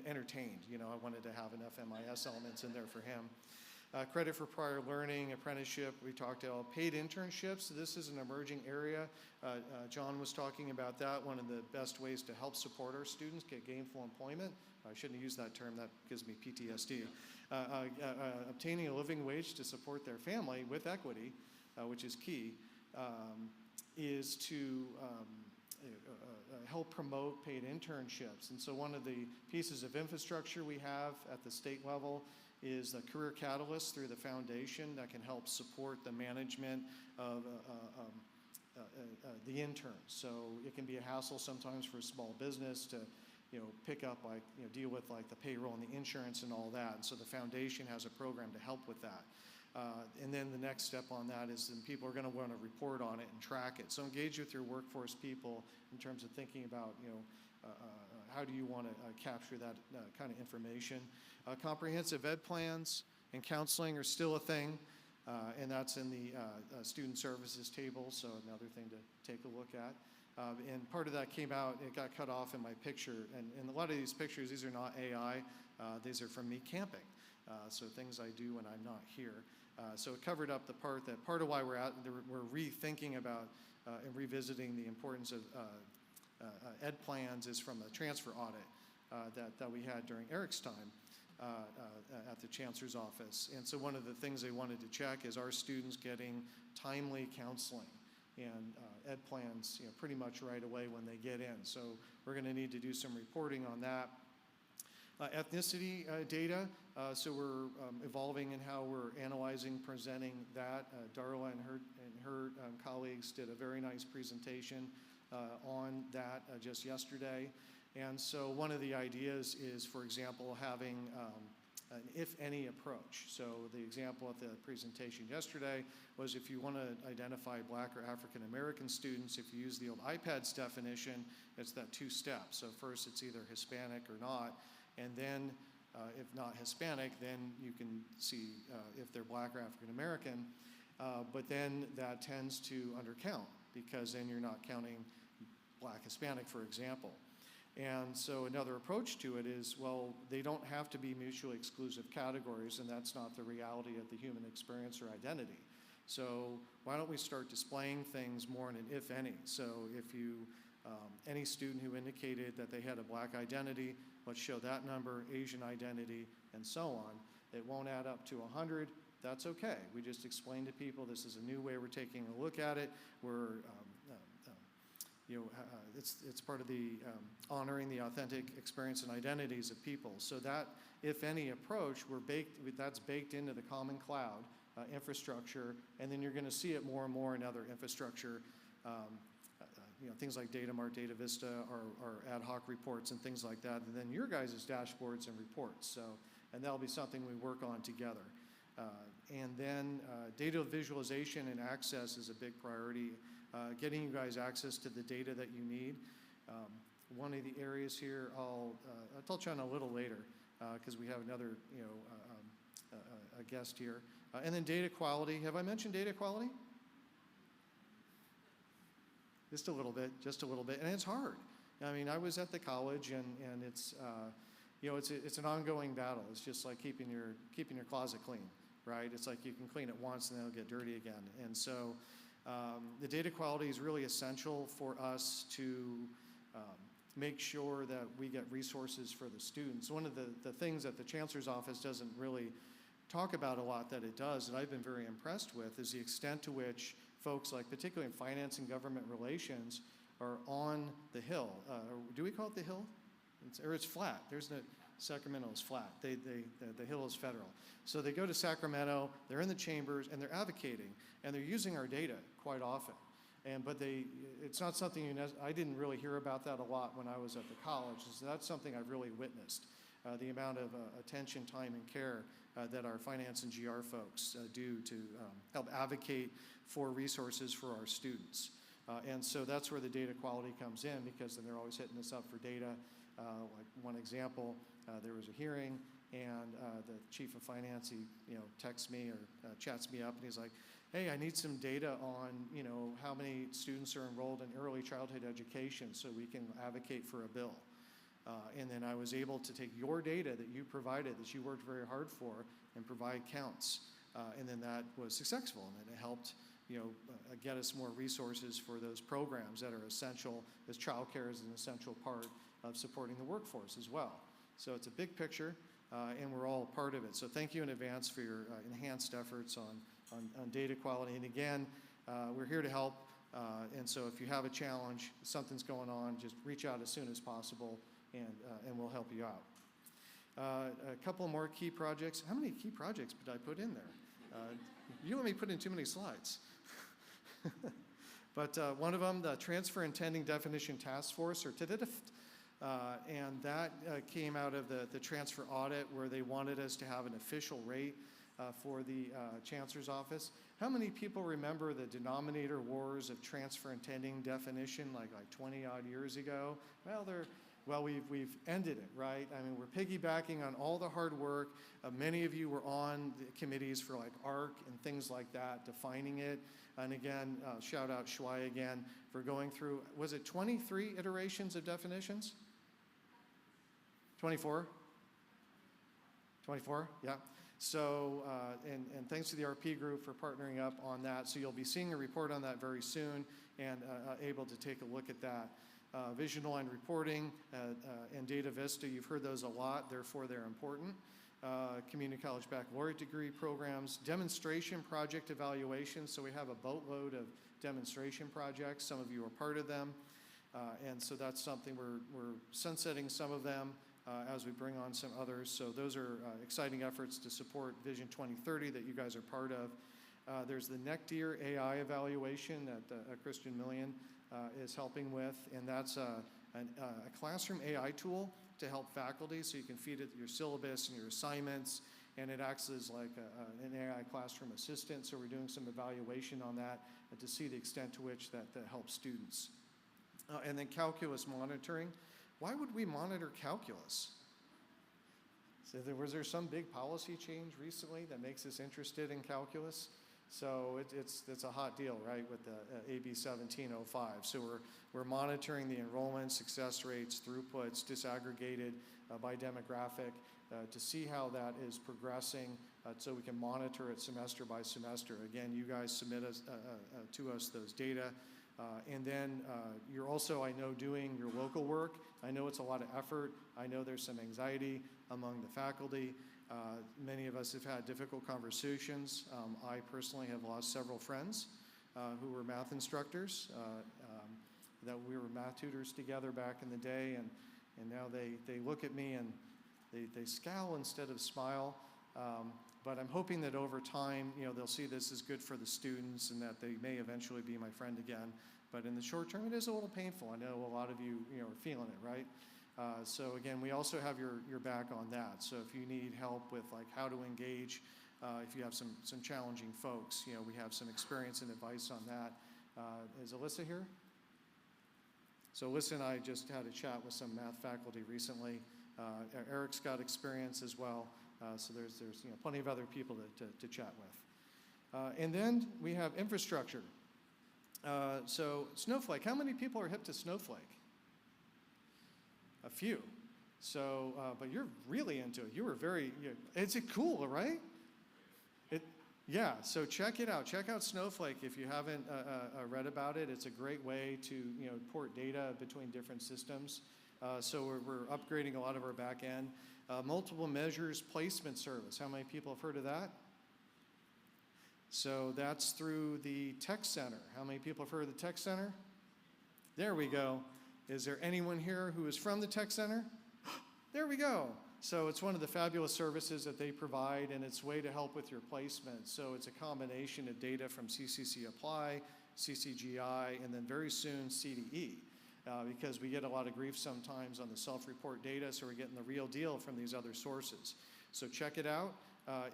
entertained. I wanted to have enough MIS elements in there for him. Credit for prior learning, apprenticeship, we talked about paid internships. This is an emerging area. John was talking about that. One of the best ways to help support our students get gainful employment. I shouldn't use that term, that gives me PTSD. Obtaining a living wage to support their family with equity, which is key, is to help promote paid internships. And so one of the pieces of infrastructure we have at the state level is the Career Catalyst through the foundation that can help support the management of the interns. So it can be a hassle sometimes for a small business to pick up deal with the payroll and the insurance and all that. And so the foundation has a program to help with that. And then the next step on that is then people are going to want to report on it and track it. So engage with your workforce people in terms of thinking about, how do you want to capture that kind of information. Comprehensive ed plans and counseling are still a thing, and that's in the student services table, so another thing to take a look at. And part of that came out, it got cut off in my picture, and a lot of these pictures, these are not AI, these are from me camping. So things I do when I'm not here. So it covered up the part of why we're rethinking about and revisiting the importance of ed plans is from a transfer audit that we had during Eric's time at the Chancellor's office. And so one of the things they wanted to check is, are students getting timely counseling and ed plans pretty much right away when they get in. So we're going to need to do some reporting on that. Ethnicity data, so we're evolving in how we're analyzing, presenting that. Darla and her colleagues did a very nice presentation on that just yesterday. And so one of the ideas is, for example, having an if-any approach. So the example at the presentation yesterday was, if you want to identify Black or African American students, if you use the old iPads definition, it's that 2 steps. So first it's either Hispanic or not, and then if not Hispanic, then you can see if they're Black or African American, but then that tends to undercount, because then you're not counting Black Hispanic, for example. And so another approach to it is, well, they don't have to be mutually exclusive categories, and that's not the reality of the human experience or identity. So why don't we start displaying things more in an if-any? So if you, any student who indicated that they had a Black identity, let's show that number, Asian identity, and so on. It won't add up to 100. That's okay. We just explain to people this is a new way we're taking a look at it. We're it's part of the honoring the authentic experience and identities of people. So that, if any approach, that's baked into the Common Cloud infrastructure, and then you're going to see it more and more in other infrastructure, things like Data Mart, Data Vista, or ad hoc reports and things like that, and then your guys' dashboards and reports. So, and that'll be something we work on together. And then data visualization and access is a big priority. Getting you guys access to the data that you need. One of the areas here, I'll touch on a little later, because we have another, a guest here. And then data quality. Have I mentioned data quality? Just a little bit, and it's hard. I mean, I was at the college, and it's, it's an ongoing battle. It's just like keeping your closet clean, right? It's like you can clean it once and then it'll get dirty again. And so the data quality is really essential for us to make sure that we get resources for the students. One of the things that the Chancellor's office doesn't really talk about a lot that it does, that I've been very impressed with, is the extent to which folks, like particularly in finance and government relations, are on the Hill. Do we call it the Hill? It's flat. There's no, Sacramento is flat. The Hill is federal. So they go to Sacramento, they're in the chambers, and they're advocating, and they're using our data quite often. But it's not something I didn't really hear about that a lot when I was at the college. So that's something I've really witnessed, the amount of attention, time, and care that our finance and GR folks do to help advocate for resources for our students. And so that's where the data quality comes in, because then they're always hitting us up for data. Like one example, there was a hearing, and the chief of finance, he texts me or chats me up, and he's like, hey, I need some data on how many students are enrolled in early childhood education so we can advocate for a bill. And then I was able to take your data that you provided, that you worked very hard for, and provide counts. And then that was successful, and it helped get us more resources for those programs that are essential, as childcare is an essential part of supporting the workforce as well. So it's a big picture, and we're all part of it. So thank you in advance for your enhanced efforts on data quality. And again, we're here to help. And so if you have a challenge, something's going on, just reach out as soon as possible, and we'll help you out. A couple more key projects. How many key projects did I put in there? You let me put in too many slides. But one of them, the Transfer Intending Definition Task Force, or TIDIF, and that came out of the transfer audit, where they wanted us to have an official rate for the Chancellor's office. How many people remember the denominator wars of transfer intending definition like 20 odd years ago? Well, we've ended it, right? I mean, we're piggybacking on all the hard work. Many of you were on the committees for like ARC and things like that, defining it. And again, shout out Shuai again for going through, was it 23 iterations of definitions? 24? 24, yeah. So, and thanks to the RP group for partnering up on that. So you'll be seeing a report on that very soon, and able to take a look at that. Vision line reporting and Data Vista, you've heard those a lot, therefore they're important. Community college baccalaureate degree programs, demonstration project evaluation. So we have a boatload of demonstration projects. Some of you are part of them. And so that's something we're sunsetting some of them as we bring on some others. So those are exciting efforts to support Vision 2030 that you guys are part of. There's the NECDEAR AI evaluation that Christian Millian is helping with, and that's a classroom AI tool to help faculty, so you can feed it your syllabus and your assignments, and it acts as like an AI classroom assistant. So we're doing some evaluation on that to see the extent to which that helps students. And then calculus monitoring. Why would we monitor calculus? So was there some big policy change recently that makes us interested in calculus? So it's a hot deal, right, with the AB 1705. So we're monitoring the enrollment, success rates, throughputs, disaggregated by demographic to see how that is progressing, so we can monitor it semester by semester. Again, you guys submit to us those data. And then you're also, I know, doing your local work. I know it's a lot of effort. I know there's some anxiety among the faculty. Many of us have had difficult conversations. I personally have lost several friends who were math instructors, that we were math tutors together back in the day, and now they look at me and they scowl instead of smile. But I'm hoping that over time, they'll see this as good for the students, and that they may eventually be my friend again. But in the short term, it is a little painful. I know a lot of you, are feeling it, right? So again, we also have your back on that. So if you need help with like how to engage, if you have some challenging folks, we have some experience and advice on that. Is Alyssa here? So Alyssa and I just had a chat with some math faculty recently. Eric's got experience as well. So there's plenty of other people to chat with. And then we have infrastructure. So Snowflake, how many people are hip to Snowflake? A few. So, but you're really into it. You were very, it's cool, right? Yeah, so check it out. Check out Snowflake if you haven't read about it. It's a great way to port data between different systems. So we're upgrading a lot of our back end. Multiple measures placement service. How many people have heard of that? So that's through the Tech Center. How many people have heard of the Tech Center? There we go. Is there anyone here who is from the Tech Center? There we go. So it's one of the fabulous services that they provide, and it's a way to help with your placement. So it's a combination of data from CCC Apply, CCGI, and then very soon CDE. Because we get a lot of grief sometimes on the self-report data, so we're getting the real deal from these other sources. So check it out,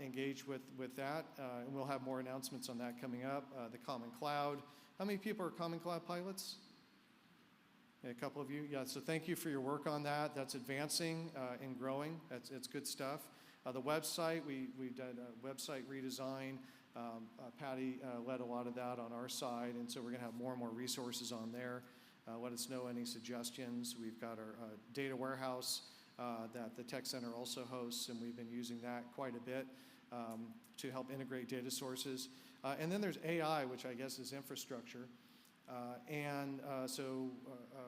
engage with that, and we'll have more announcements on that coming up. The Common Cloud. How many people are Common Cloud pilots? A couple of you, yeah, so thank you for your work on that. That's advancing and growing. It's good stuff. The website, we've done a website redesign. Patty led a lot of that on our side, and so we're going to have more and more resources on there. Let us know any suggestions. We've got our data warehouse that the Tech Center also hosts, and we've been using that quite a bit to help integrate data sources. And then there's AI, which I guess is infrastructure. So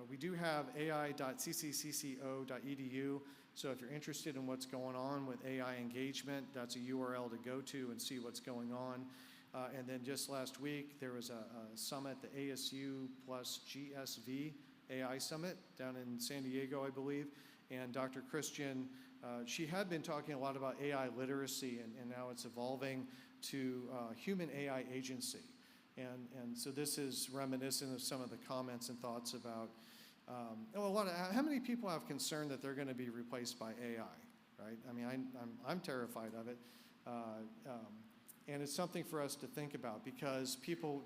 we do have ai.cccCCO.edu. So if you're interested in what's going on with AI engagement, that's a URL to go to and see what's going on. And then just last week, there was a summit, the ASU plus GSV AI Summit down in San Diego, I believe. And Dr. Christian, she had been talking a lot about AI literacy, and now it's evolving to human AI agency. And so this is reminiscent of some of the comments and thoughts about, how many people have concern that they're going to be replaced by AI, right? I mean, I'm terrified of it. And it's something for us to think about, because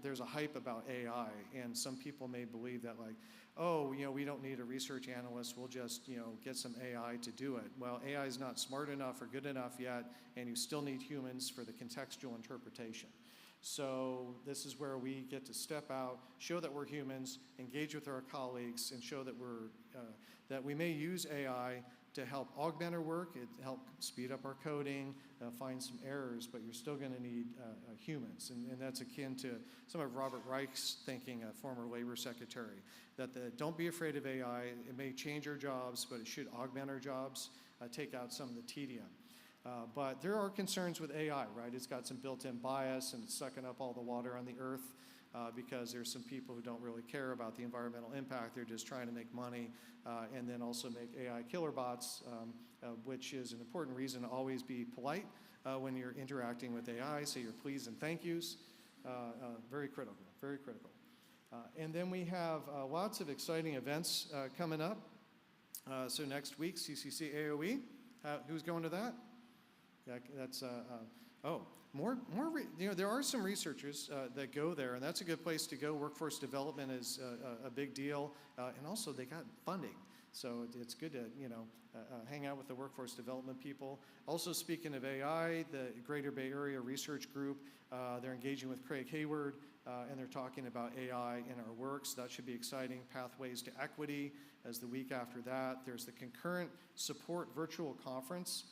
there's a hype about AI, and some people may believe that, like, oh, we don't need a research analyst, we'll just, get some AI to do it. Well, AI is not smart enough or good enough yet, and you still need humans for the contextual interpretation. So this is where we get to step out, show that we're humans, engage with our colleagues, and show that that we may use AI to help augment our work, help speed up our coding, find some errors, but you're still going to need humans. And that's akin to some of Robert Reich's thinking, a former labor secretary, that don't be afraid of AI. It may change our jobs, but it should augment our jobs, take out some of the tedium. But there are concerns with AI, right? It's got some built-in bias, and it's sucking up all the water on the earth because there's some people who don't really care about the environmental impact. They're just trying to make money and then also make AI killer bots, which is an important reason to always be polite when you're interacting with AI. Say your please and thank yous. Very critical, very critical. And then we have lots of exciting events coming up. So next week, CCCAOE. Who's going to that? That's there are some researchers that go there, and that's a good place to go. Workforce development is a big deal, and also they got funding, so it's good to hang out with the workforce development people. Also, speaking of AI, the Greater Bay Area Research Group, they're engaging with Craig Hayward, and they're talking about AI in our work, so that should be exciting. Pathways to Equity as the week after that. There's the Concurrent Support Virtual Conference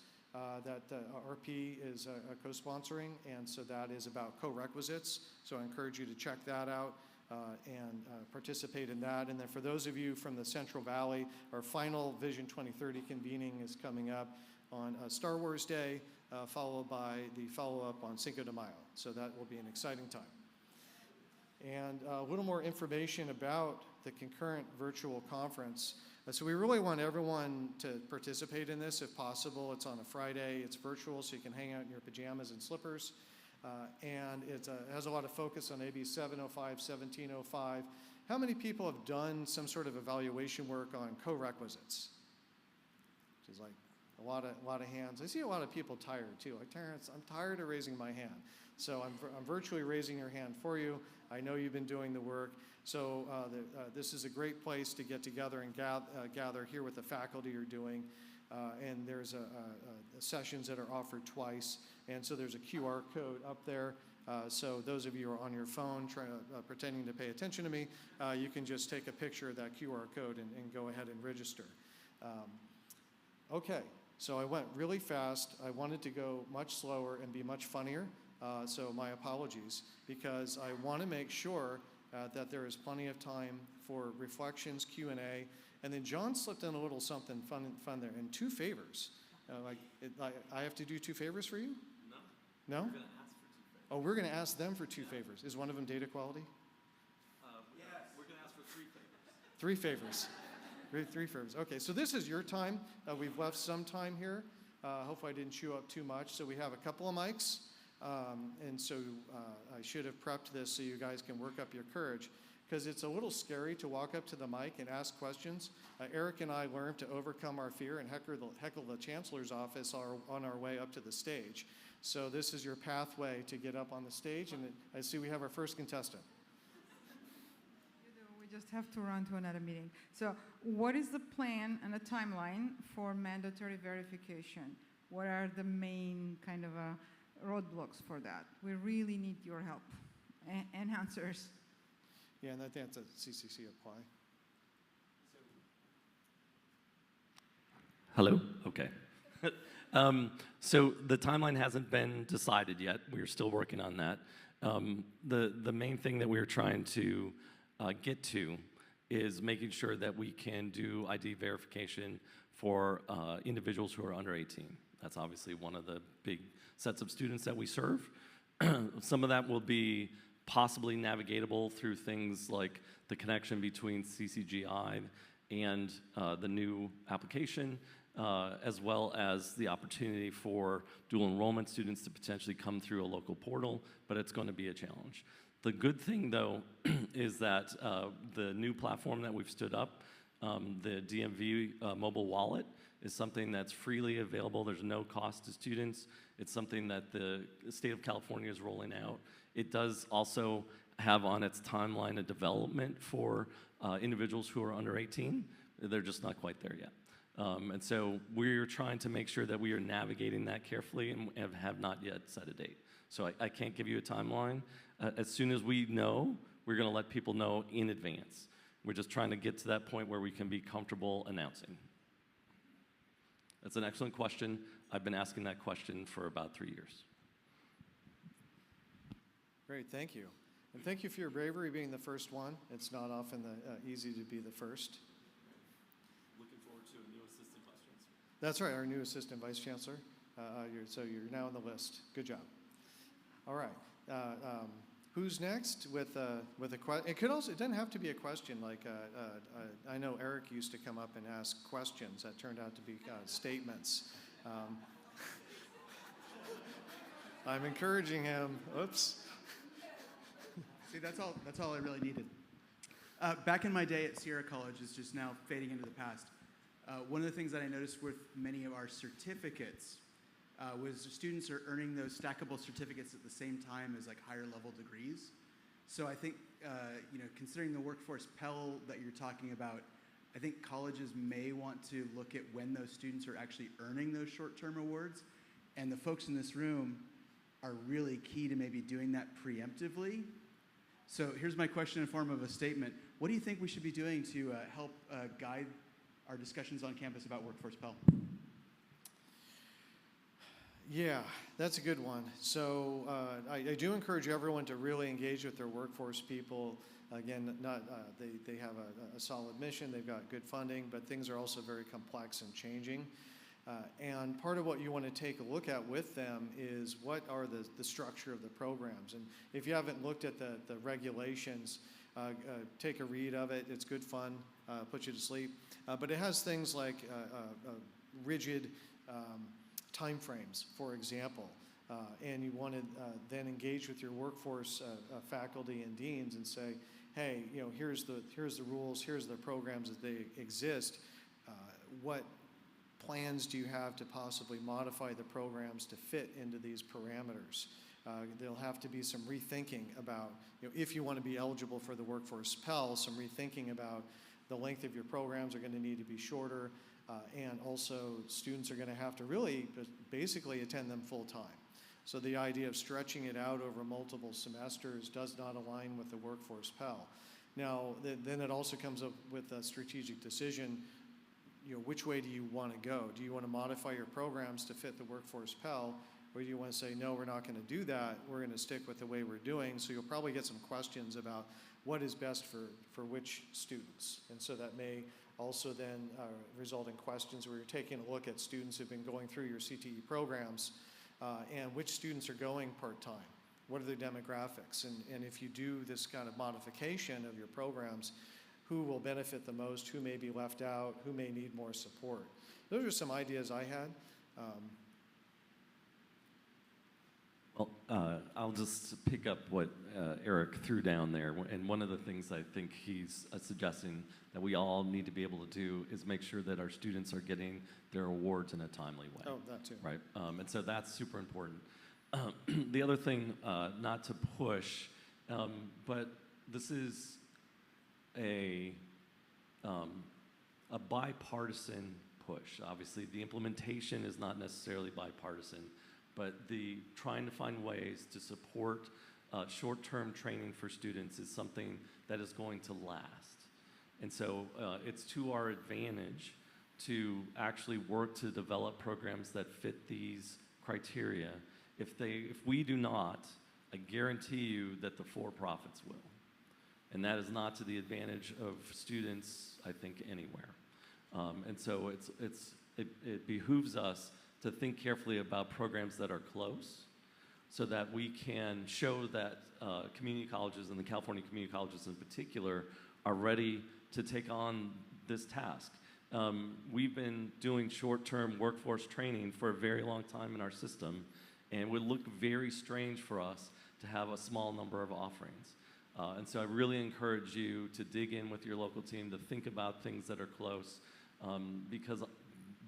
that RP is co-sponsoring, and so that is about co-requisites. So I encourage you to check that out and participate in that. And then for those of you from the Central Valley, our final Vision 2030 convening is coming up on Star Wars Day, followed by the follow-up on Cinco de Mayo. So that will be an exciting time. And a little more information about the concurrent virtual conference. So we really want everyone to participate in this if possible. It's on a Friday, it's virtual, so you can hang out in your pajamas and slippers. And it has a lot of focus on AB 705, 1705. How many people have done some sort of evaluation work on co-requisites? Which is like a lot of hands. I see a lot of people tired too. Like, Terrence, I'm tired of raising my hand. So I'm virtually raising your hand for you. I know you've been doing the work. So this is a great place to get together and gather here with the faculty you're doing. And there's sessions that are offered twice. And so there's a QR code up there. So those of you who are on your phone pretending to pay attention to me, you can just take a picture of that QR code and go ahead and register. Okay, so I went really fast. I wanted to go much slower and be much funnier. So my apologies, because I want to make sure that there is plenty of time for reflections, Q&A, and then John slipped in a little something fun there, and 2 favors. I have to do 2 favors for you? No? No? We're going to ask for 2 favors. Oh, we're going to ask them for 2 favors. Is one of them data quality? Yes. We're going to ask for 3 favors. 3 favors. 3 favors. Okay, so this is your time. We've left some time here. Hopefully I didn't chew up too much. So we have a couple of mics. And so I should have prepped this so you guys can work up your courage, because it's a little scary to walk up to the mic and ask questions. Eric and I learned to overcome our fear and heckle the Chancellor's office on our way up to the stage. So this is your pathway to get up on the stage, and I see we have our first contestant. We just have to run to another meeting. So what is the plan and the timeline for mandatory verification? What are the main kind of roadblocks for that? We really need your help and answers. Yeah, and I think that's a CCC apply. Hello? Okay. So the timeline hasn't been decided yet. We're still working on that. The main thing that we're trying to get to is making sure that we can do ID verification for individuals who are under 18. That's obviously one of the big sets of students that we serve. Some of that will be possibly navigatable through things like the connection between CCGI and the new application, as well as the opportunity for dual enrollment students to potentially come through a local portal, but it's going to be a challenge. The good thing, though, is that the new platform that we've stood up, the DMV mobile wallet, is something that's freely available. There's no cost to students. It's something that the state of California is rolling out. It does also have on its timeline a development for individuals who are under 18. They're just not quite there yet. And so we're trying to make sure that we are navigating that carefully and have not yet set a date. So I can't give you a timeline. As soon as we know, we're going to let people know in advance. We're just trying to get to that point where we can be comfortable announcing. That's an excellent question. I've been asking that question for about 3 years. Great, thank you. And thank you for your bravery being the first one. It's not often easy to be the first. Looking forward to a new assistant vice chancellor. That's right, our new assistant vice chancellor. So you're now on the list. Good job. All right. Who's next with a question? It doesn't have to be a question. Like I know Eric used to come up and ask questions that turned out to be statements. I'm encouraging him. Oops. See, that's all I really needed. Back in my day at Sierra College is just now fading into the past. One of the things that I noticed with many of our certificates was students are earning those stackable certificates at the same time as like higher level degrees. So I think, considering the workforce Pell that you're talking about, I think colleges may want to look at when those students are actually earning those short-term awards. And the folks in this room are really key to maybe doing that preemptively. So here's my question in form of a statement. What do you think we should be doing to help guide our discussions on campus about workforce Pell? Yeah, that's a good one. So I do encourage everyone to really engage with their workforce people. Again, they have a solid mission, they've got good funding, but things are also very complex and changing. And part of what you want to take a look at with them is what are the structure of the programs. And if you haven't looked at the regulations, take a read of it. It's good fun, puts you to sleep. But it has things like rigid timeframes, for example. And you want to then engage with your workforce faculty and deans and say, hey, here's the rules, here's the programs that they exist. What plans do you have to possibly modify the programs to fit into these parameters? There'll have to be some rethinking about, if you want to be eligible for the workforce Pell, some rethinking about the length of your programs are going to need to be shorter, and also students are going to have to really basically attend them full time. So the idea of stretching it out over multiple semesters does not align with the workforce Pell. Now, then it also comes up with a strategic decision. Which way do you want to go? Do you want to modify your programs to fit the workforce Pell, or do you want to say, no, we're not going to do that, we're going to stick with the way we're doing? So you'll probably get some questions about what is best for which students. And so that may also then result in questions where you're taking a look at students who've been going through your CTE programs and which students are going part-time. What are their demographics? And if you do this kind of modification of your programs, who will benefit the most, who may be left out, who may need more support. Those are some ideas I had. I'll just pick up what Eric threw down there. And one of the things I think he's suggesting that we all need to be able to do is make sure that our students are getting their awards in a timely way. Oh, that too. Right? And so that's super important. The other thing, not to push, but this is a bipartisan push. Obviously, the implementation is not necessarily bipartisan, but the trying to find ways to support short-term training for students is something that is going to last. And so it's to our advantage to actually work to develop programs that fit these criteria. If we do not, I guarantee you that the for-profits will. And that is not to the advantage of students, I think, anywhere. And so it behooves us to think carefully about programs that are close so that we can show that community colleges, and the California community colleges in particular, are ready to take on this task. We've been doing short-term workforce training for a very long time in our system, and it would look very strange for us to have a small number of offerings. And so I really encourage you to dig in with your local team, to think about things that are close, because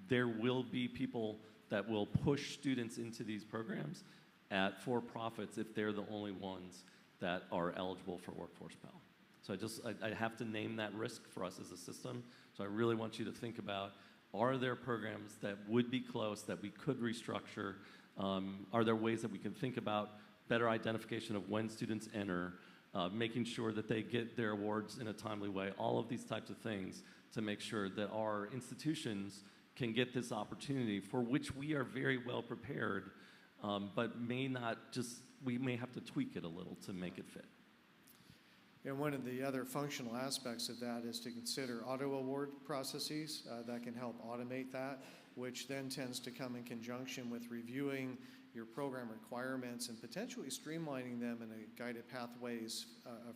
there will be people that will push students into these programs at for-profits if they're the only ones that are eligible for Workforce Pell. So I have to name that risk for us as a system. So I really want you to think about, are there programs that would be close that we could restructure? Are there ways that we can think about better identification of when students enter, making sure that they get their awards in a timely way, all of these types of things to make sure that our institutions can get this opportunity for which we are very well prepared, but we may have to tweak it a little to make it fit. And one of the other functional aspects of that is to consider auto-award processes that can help automate that, which then tends to come in conjunction with reviewing your program requirements and potentially streamlining them in a guided pathways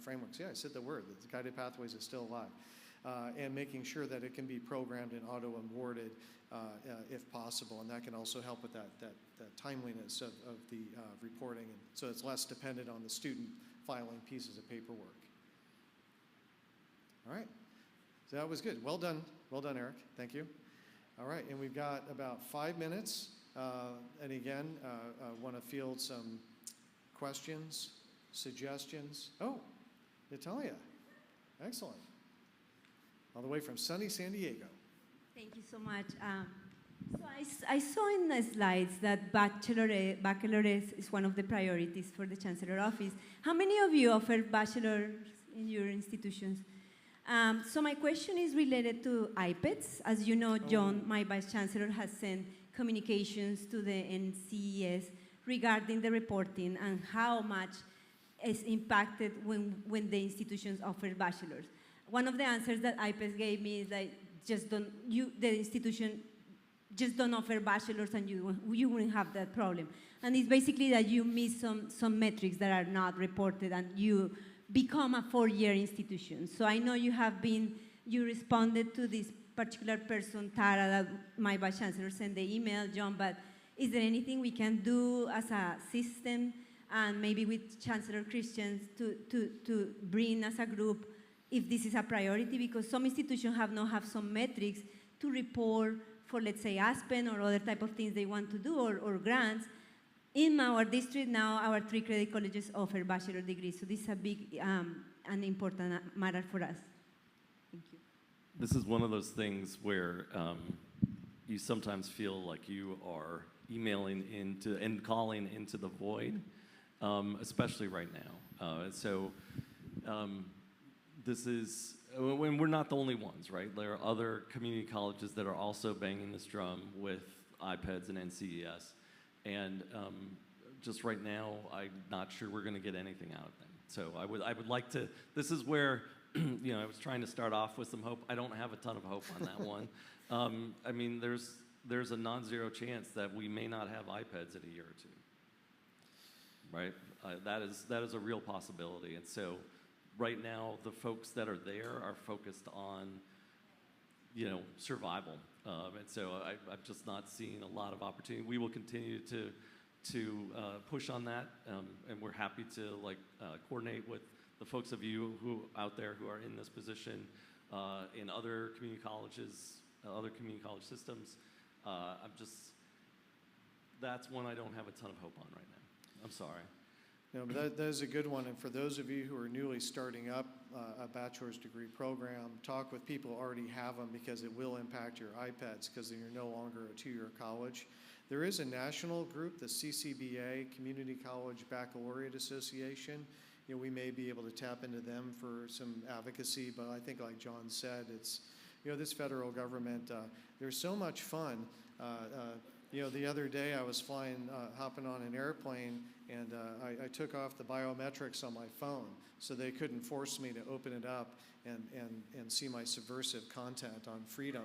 frameworks. Yeah, I said the word. The guided pathways is still alive. And making sure that it can be programmed and auto-awarded if possible. And that can also help with that timeliness of the reporting. And so it's less dependent on the student filing pieces of paperwork. All right. So that was good. Well done. Well done, Eric. Thank you. All right. And we've got about 5 minutes. And again, want to field some questions, suggestions. Oh, Natalia. Excellent. All the way from sunny San Diego. Thank you so much. So I saw in the slides that baccalaureate is one of the priorities for the Chancellor office. How many of you offer bachelors in your institutions? So my question is related to iPads. As you know, John, my Vice Chancellor, has sent communications to the NCES regarding the reporting and how much is impacted when the institutions offer bachelors. One of the answers that IPES gave me is like, the institution just don't offer bachelors and you wouldn't have that problem. And it's basically that you miss some metrics that are not reported and you become a 4-year institution. So I know you responded to this particular person, Tara, that my Vice Chancellor sent the email, John, but is there anything we can do as a system and maybe with Chancellor Christians to bring as a group if this is a priority? Because some institutions have some metrics to report for, let's say, Aspen or other type of things they want to do or grants. In our district now, our 3 credit colleges offer bachelor degrees. So this is a big and important matter for us. Thank you. This is one of those things where you sometimes feel like you are emailing into and calling into the void, especially right now. This is, when we're not the only ones, right? There are other community colleges that are also banging this drum with iPads and NCES. And just right now, I'm not sure we're going to get anything out of them. So I would like to, this is where, I was trying to start off with some hope. I don't have a ton of hope on that one. I mean, there's a non-zero chance that we may not have iPads in a year or two, right? That is a real possibility. And so right now, the folks that are there are focused on, survival. And so I'm just not seeing a lot of opportunity. We will continue to push on that, and we're happy to coordinate with the folks of you out there who are in this position in other community colleges, other community college systems. That's one I don't have a ton of hope on right now. I'm sorry. But that is a good one. And for those of you who are newly starting up a bachelor's degree program, talk with people who already have them, because it will impact your iPads, because then you're no longer a two-year college. There is a national group, the CCBA, Community College Baccalaureate Association. We may be able to tap into them for some advocacy, but I think, like John said, it's, this federal government, there's so much fun. The other day I was hopping on an airplane, and I took off the biometrics on my phone, so they couldn't force me to open it up and see my subversive content on freedom.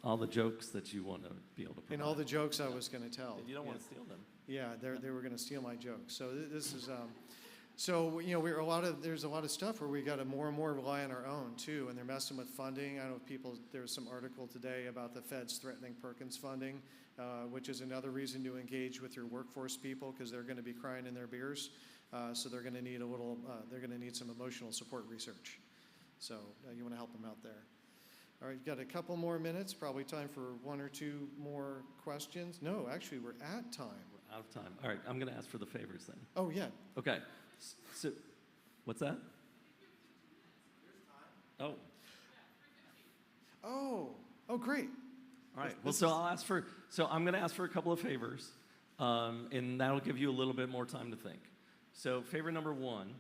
All the jokes that you want to be able to provide. And all the jokes I was going to tell. You don't want to steal them. Yeah, they were going to steal my jokes. So this is, there's a lot of stuff where we got to more and more rely on our own too, and they're messing with funding. I don't know if people, there was some article today about the feds threatening Perkins funding, which is another reason to engage with your workforce people, because they're going to be crying in their beers. So they're going to need they're going to need some emotional support research. So you want to help them out there. All right, got a couple more minutes, probably time for one or two more questions. No, actually, we're at time. We're out of time. All right, I'm going to ask for the favors then. Oh, yeah. Okay. So, what's that? Oh. Oh, great. All right. Well, so I'm going to ask for a couple of favors, and that'll give you a little bit more time to think. So favor number one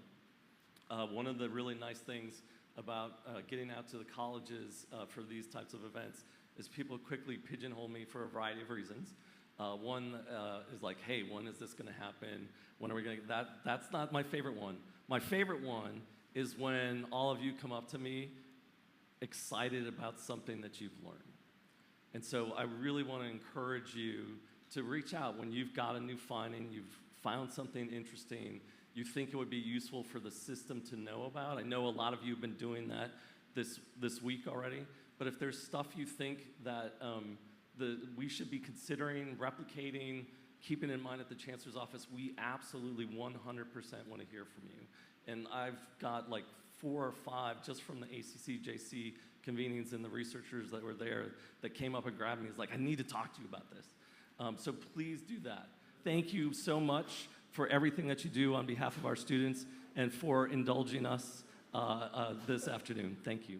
of the really nice things about getting out to the colleges for these types of events is people quickly pigeonhole me for a variety of reasons. One is like, hey, when is this going to happen? When are we going to, that's not my favorite one. My favorite one is when all of you come up to me excited about something that you've learned. And so I really want to encourage you to reach out when you've got a new finding, you've found something interesting, you think it would be useful for the system to know about. I know a lot of you have been doing that this week already, but if there's stuff you think that we should be considering, replicating, keeping in mind at the Chancellor's office, we absolutely 100% want to hear from you. And I've got like 4 or 5 just from the ACCJC convenings and the researchers that were there that came up and grabbed me. It's like, I need to talk to you about this. So please do that. Thank you so much for everything that you do on behalf of our students and for indulging us this afternoon. Thank you.